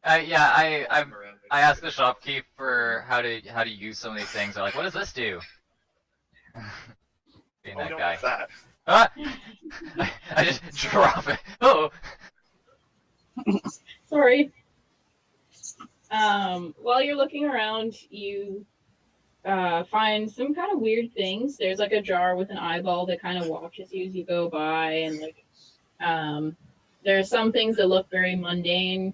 I asked the shopkeeper how to use some of these things. They're like, what does this do? Being that no, guy. what's that? Ah! I just drop it. Oh. Sorry. While you're looking around, you find some kind of weird things. There's like a jar with an eyeball that kind of watches you as you go by, and like there's some things that look very mundane.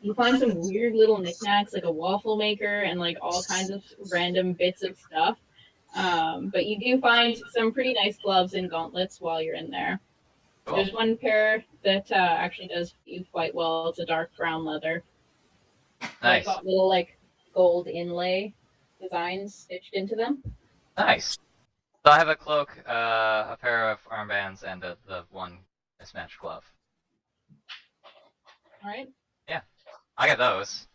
You find some weird little knickknacks like a waffle maker and like all kinds of random bits of stuff. But you do find some pretty nice gloves and gauntlets while you're in there. Cool. There's one pair that actually does fit you quite well. It's a dark brown leather. Nice. It's got little like gold inlay designs stitched into them. Nice. So I have a cloak, a pair of armbands, and the one mismatched glove. All right. I got those.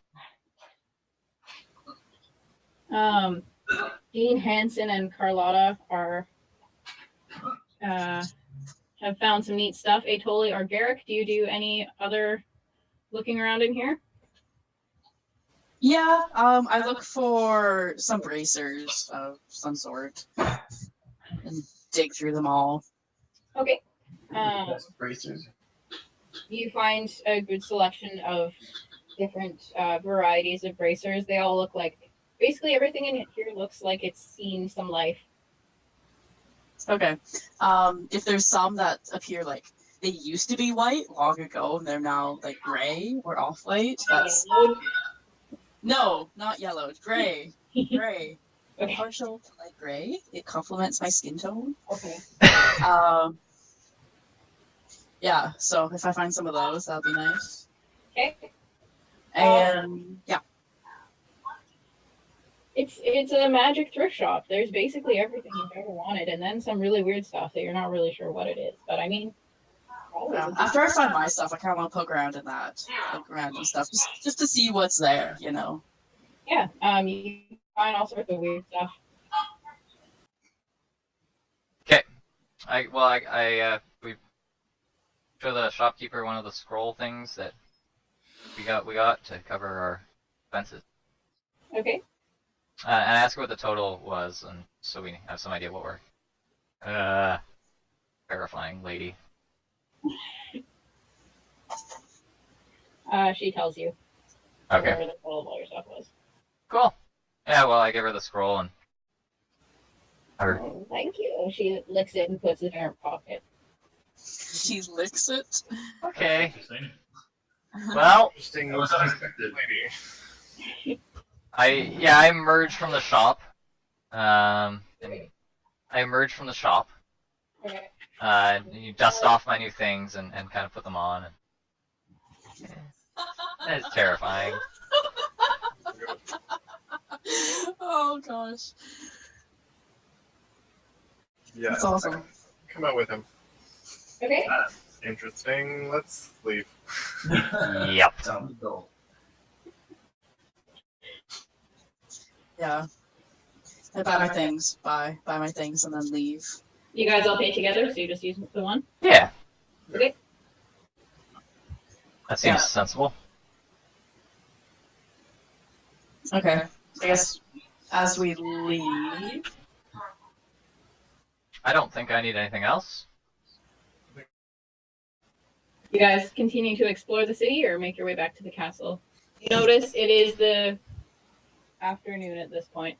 Dean Hansen and Carlotta are have found some neat stuff. Atoli or Garrick, do you do any other looking around in here? Yeah, I look for some bracers of some sort and dig through them all. Okay. Bracers. You find a good selection of different varieties of bracers. They all look like, basically everything in here looks like it's seen some life. Okay. If there's some that appear like they used to be white long ago and they're now like gray or off-white, that's... No, not yellow. Gray. Gray. Okay. Partial to light gray. It complements my skin tone. Okay. Yeah, so if I find some of those, that'll be nice. Okay. And yeah. It's a magic thrift shop. There's basically everything you've ever wanted, and then some really weird stuff that you're not really sure what it is. But I mean, After I find my stuff, I kind of want to poke around in that, like random stuff, just to see what's there, you know. Yeah. You find all sorts of weird stuff. Okay. We show the shopkeeper one of the scroll things that we got to cover our expenses. Okay. And I ask her what the total was, and so we have some idea what we're verifying, lady. She tells you. Okay. Whatever the total of all your stuff was. Cool. Yeah, well, I give her the scroll and... Oh, thank you. She licks it and puts it in her pocket. She licks it. Okay. Interesting. Well, Interesting. That was unexpected. Lady. I emerge from the shop. I emerge from the shop. Okay. You dust off my new things and kind of put them on. And... It's terrifying. Oh gosh. Yeah. That's awesome. come out with him. Okay. That's interesting. Let's leave. Yep. Time to go. Yeah. I buy my things. Buy my things and then leave. You guys all pay together, so you just use the one? Yeah. Okay. That seems Yeah. sensible. Okay. I guess as we leave. I don't think I need anything else. You guys continue to explore the city or make your way back to the castle. You notice it is the afternoon at this point.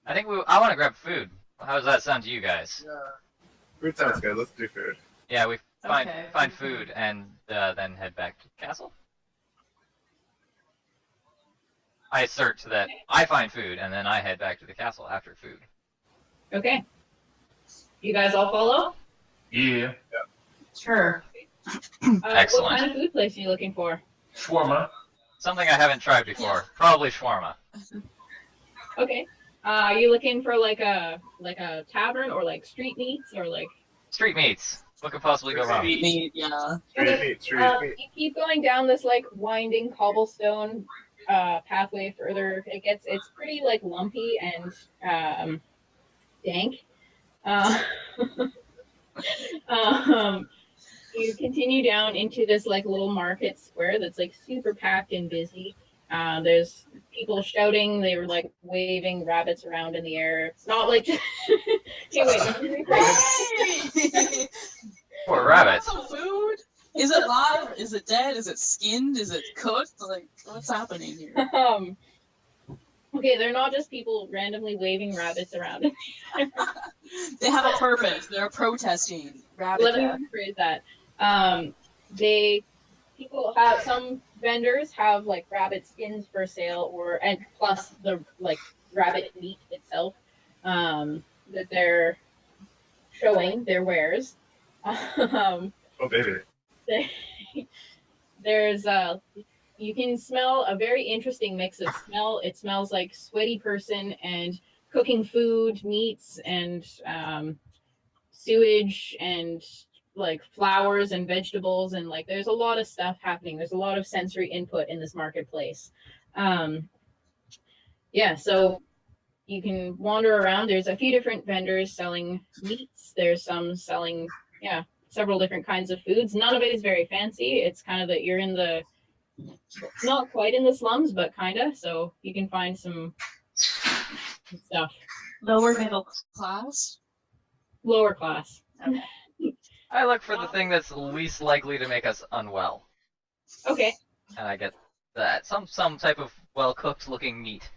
I think I want to grab food. How does that sound to you guys? Food sounds good. Let's do food. Yeah, we find Okay. find food and then head back to the castle. I assert that I find food and then I head back to the castle after food. Okay. You guys all follow? Yeah. Sure. Excellent. What kind of food place are you looking for? Shawarma. Something I haven't tried before. Probably shawarma. Okay. Are you looking for like a tavern or like street meats or like? Street meats. What could possibly go wrong? Meat, yeah. Street meat, street meat. You keep going down this like winding cobblestone pathway further. It's pretty like lumpy and dank. You continue down into this like little market square that's like super packed and busy. There's people shouting. They were like waving rabbits around in the air. Not like just. Hey, wait. Poor rabbit. Some food? Is it live? Is it dead? Is it skinned? Is it cooked? Like, what's happening here? Okay, they're not just people randomly waving rabbits around. They have a purpose. They're protesting rabbit Let me death. rephrase that. Some vendors have like rabbit skins for sale, and plus the like rabbit meat itself that they're showing their wares. Oh, baby. There's you can smell a very interesting mix of smell. It smells like sweaty person and cooking food, meats, and sewage, and like flowers and vegetables, and like there's a lot of stuff happening. There's a lot of sensory input in this marketplace. So you can wander around. There's a few different vendors selling meats. There's some selling several different kinds of foods. None of it is very fancy. It's kind of that you're in the not quite in the slums, but kind of. So you can find some stuff. Lower middle class? Lower class. Okay. I look for the thing that's least likely to make us unwell, Okay. and I get that some type of well-cooked looking meat.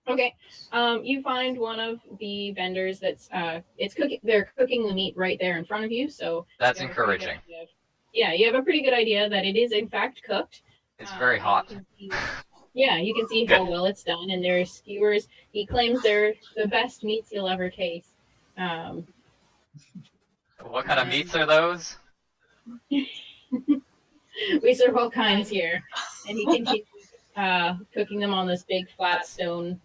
Okay. You find one of the vendors that's it's cooking. They're cooking the meat right there in front of you. So That's you have a pretty good encouraging. idea. Yeah, you have a pretty good idea that it is in fact cooked. It's very hot. You can see Good. how well it's done, and there's skewers. He claims they're the best meats you'll ever taste. What kind of meats are those? We serve all kinds here, and he continues cooking them on this big flat stone,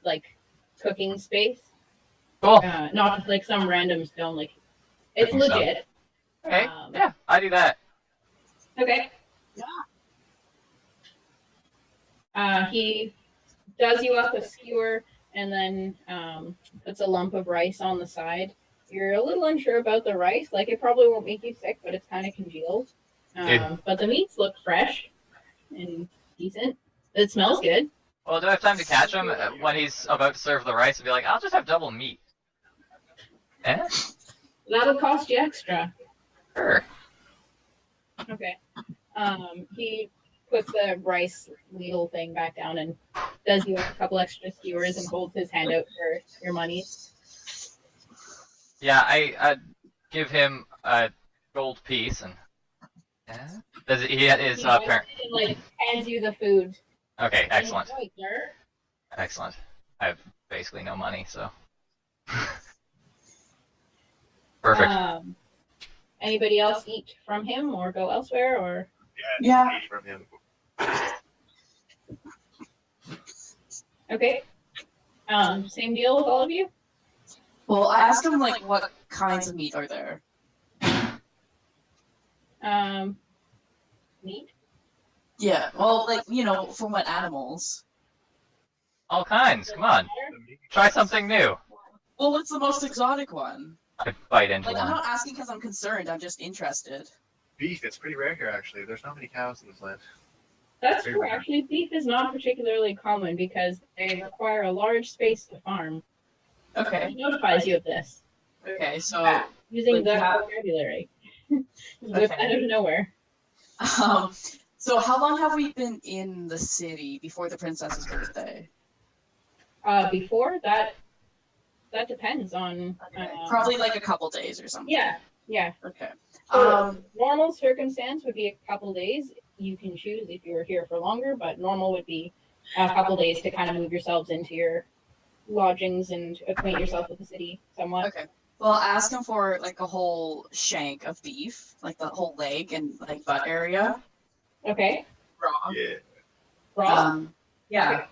like cooking space. Cool. Not just like some random stone. Like it's Cooking stone. legit. Okay. Yeah, I do that. Okay. He does you up a skewer and then puts a lump of rice on the side. You're a little unsure about the rice. Like, it probably won't make you sick, but it's kind of congealed. But the meats look fresh and decent. It smells good. Well, do I have time to catch him when he's about to serve the rice and be like, I'll just have double meat? Eh? That'll cost you extra. Sure. Okay. He puts the rice ladle thing back down and does you a couple extra skewers and holds his hand out for your money. Yeah, I give him a gold piece and. Does he is parent? And, like, hands you the food. Okay, excellent. Enjoy, sir. Excellent. I have basically no money, so. Perfect. Anybody else eat from him or go elsewhere or? Yeah. Eat from him. Okay. Same deal with all of you? Well, I asked him like what kinds of meat are there. Meat. Yeah. Well, like from what animals? All kinds. Come on, try something new. Well, what's the most exotic one? I bite into Like, I'm one. not asking because I'm concerned. I'm just interested. Beef, it's pretty rare here, actually. There's not many cows in this land. That's Very true. rare. Actually, beef is not particularly common because they require a large space to farm. Okay. It notifies you of this Okay. So, using Like, the yeah. vocabulary. Just out of nowhere. so how long have we been in the city before the princess's birthday? Before that depends on. Probably like a couple days or something. Yeah. Okay. So, normal circumstance would be a couple days. You can choose if you were here for longer, but normal would be a couple days to kind of move yourselves into your lodgings and acquaint yourself with the city somewhat. Okay. Well, ask him for like a whole shank of beef, like the whole leg and like butt area. Okay. Raw. Yeah. Raw. Yeah.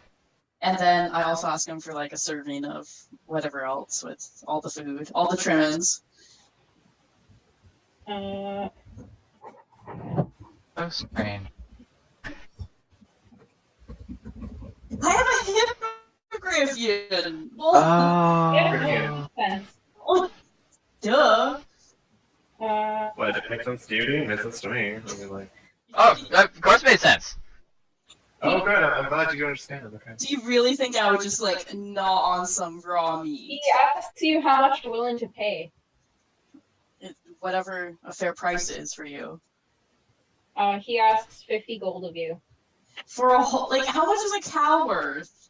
And then I also ask him for like a serving of whatever else with all the food, all the trimmings. Uh, So strange. I have a hippogriffin. yeah, Yeah. makes sense. Duh. What, it makes sense to you? It makes sense to me. I mean, like... Oh, of course, made sense. Oh, good. I'm glad you understand. Okay. Do you really think I would just like gnaw on some raw He meat? asks you how much you're willing to pay. Whatever a fair price is for you. He asks 50 gold of you. For a whole, like, how much is a cow worth?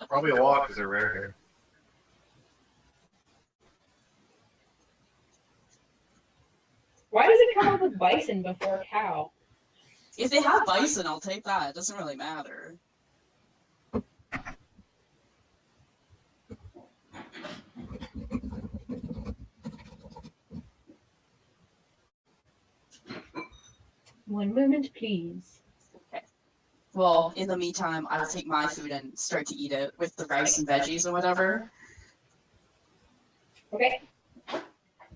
Probably a lot because they're rare here. Why does it come up with bison before cow? If they have bison, I'll take that. It doesn't really matter. One moment, please. Well, in the meantime, I will take my food and start to eat it with the rice and veggies or whatever. Okay.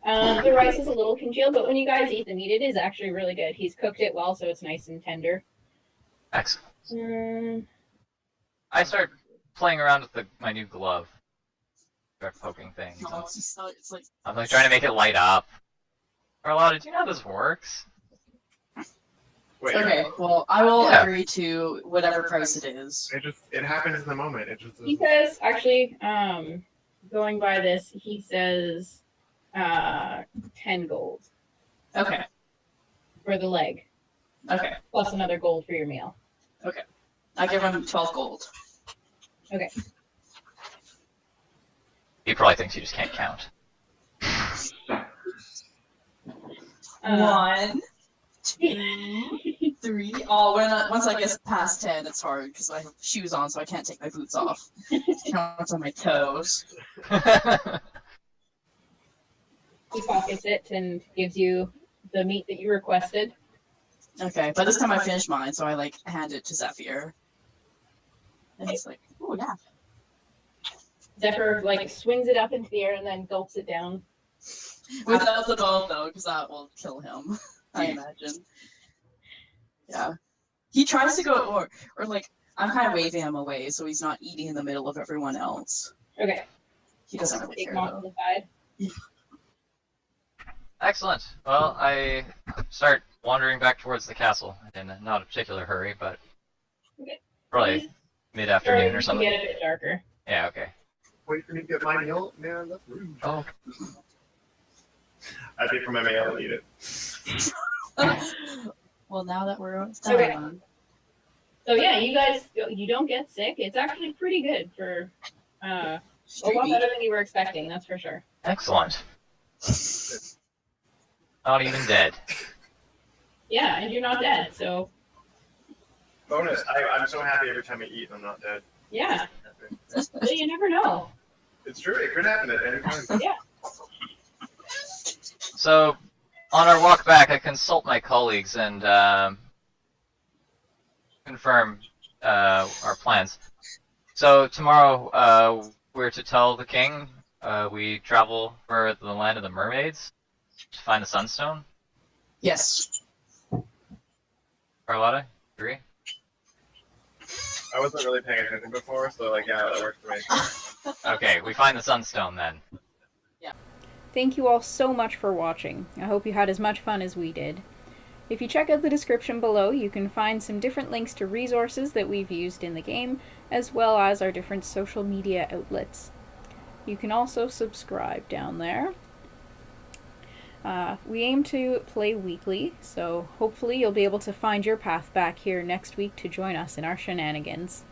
The rice is a little congealed, but when you guys eat the meat, it is actually really good. He's cooked it well, so it's nice and tender. Excellent. I start playing around with my new glove. Start poking things. No, it's just it's like I'm like trying to make it light up. Carlotta, do you know how this works? Wait. okay. Well, I will Yeah. agree to whatever price it is. It happens in the moment. It just He says, actually, going by this, he says 10 gold Okay. for the leg, Okay. plus another gold for your meal. I give him 12 gold. He probably thinks you just can't count. 1, 2, 3. Oh, once I get past 10, it's hard because I have shoes on, so I can't take my boots off. Counts on my toes. He pockets it and gives you the meat that you requested. Okay, but this time I finished mine, so I like hand it to Zephyr. And he's like, "Oh yeah." Zephyr like swings it up into the air and then gulps it down. Without the bone though, because that will kill him. I imagine. Yeah. He tries to go or like I'm kind of waving him away, so he's not eating in the middle of everyone else. Okay. He doesn't really Take care him off to though. the side. Excellent. Well, I start wandering back towards the castle in not a particular hurry, but Okay. probably mid-afternoon or something. Get a bit darker. Yeah, okay. wait for me to get my meal. Man, that's rude. Oh, I pay for my meal and eat it. Well, now that we're done. Okay. So yeah, you guys, you don't get sick. It's actually pretty good for a lot better than you were expecting. That's for sure. excellent. Not even dead. Yeah, and you're not dead. So Bonus. I'm so happy every time I eat and I'm not dead. yeah, but you never know. It's true. It could happen at any time. Yeah. So, on our walk back, I consult my colleagues and confirm our plans. So tomorrow, we're to tell the king we travel for the land of the mermaids to find the sunstone. Yes. Carlotta, agree? I wasn't really paying attention before, so like, yeah, that works for me. Okay, we find the sunstone then. Thank you all so much for watching. I hope you had as much fun as we did. If you check out the description below, you can find some different links to resources that we've used in the game, as well as our different social media outlets. You can also subscribe down there. We aim to play weekly, so hopefully you'll be able to find your path back here next week to join us in our shenanigans.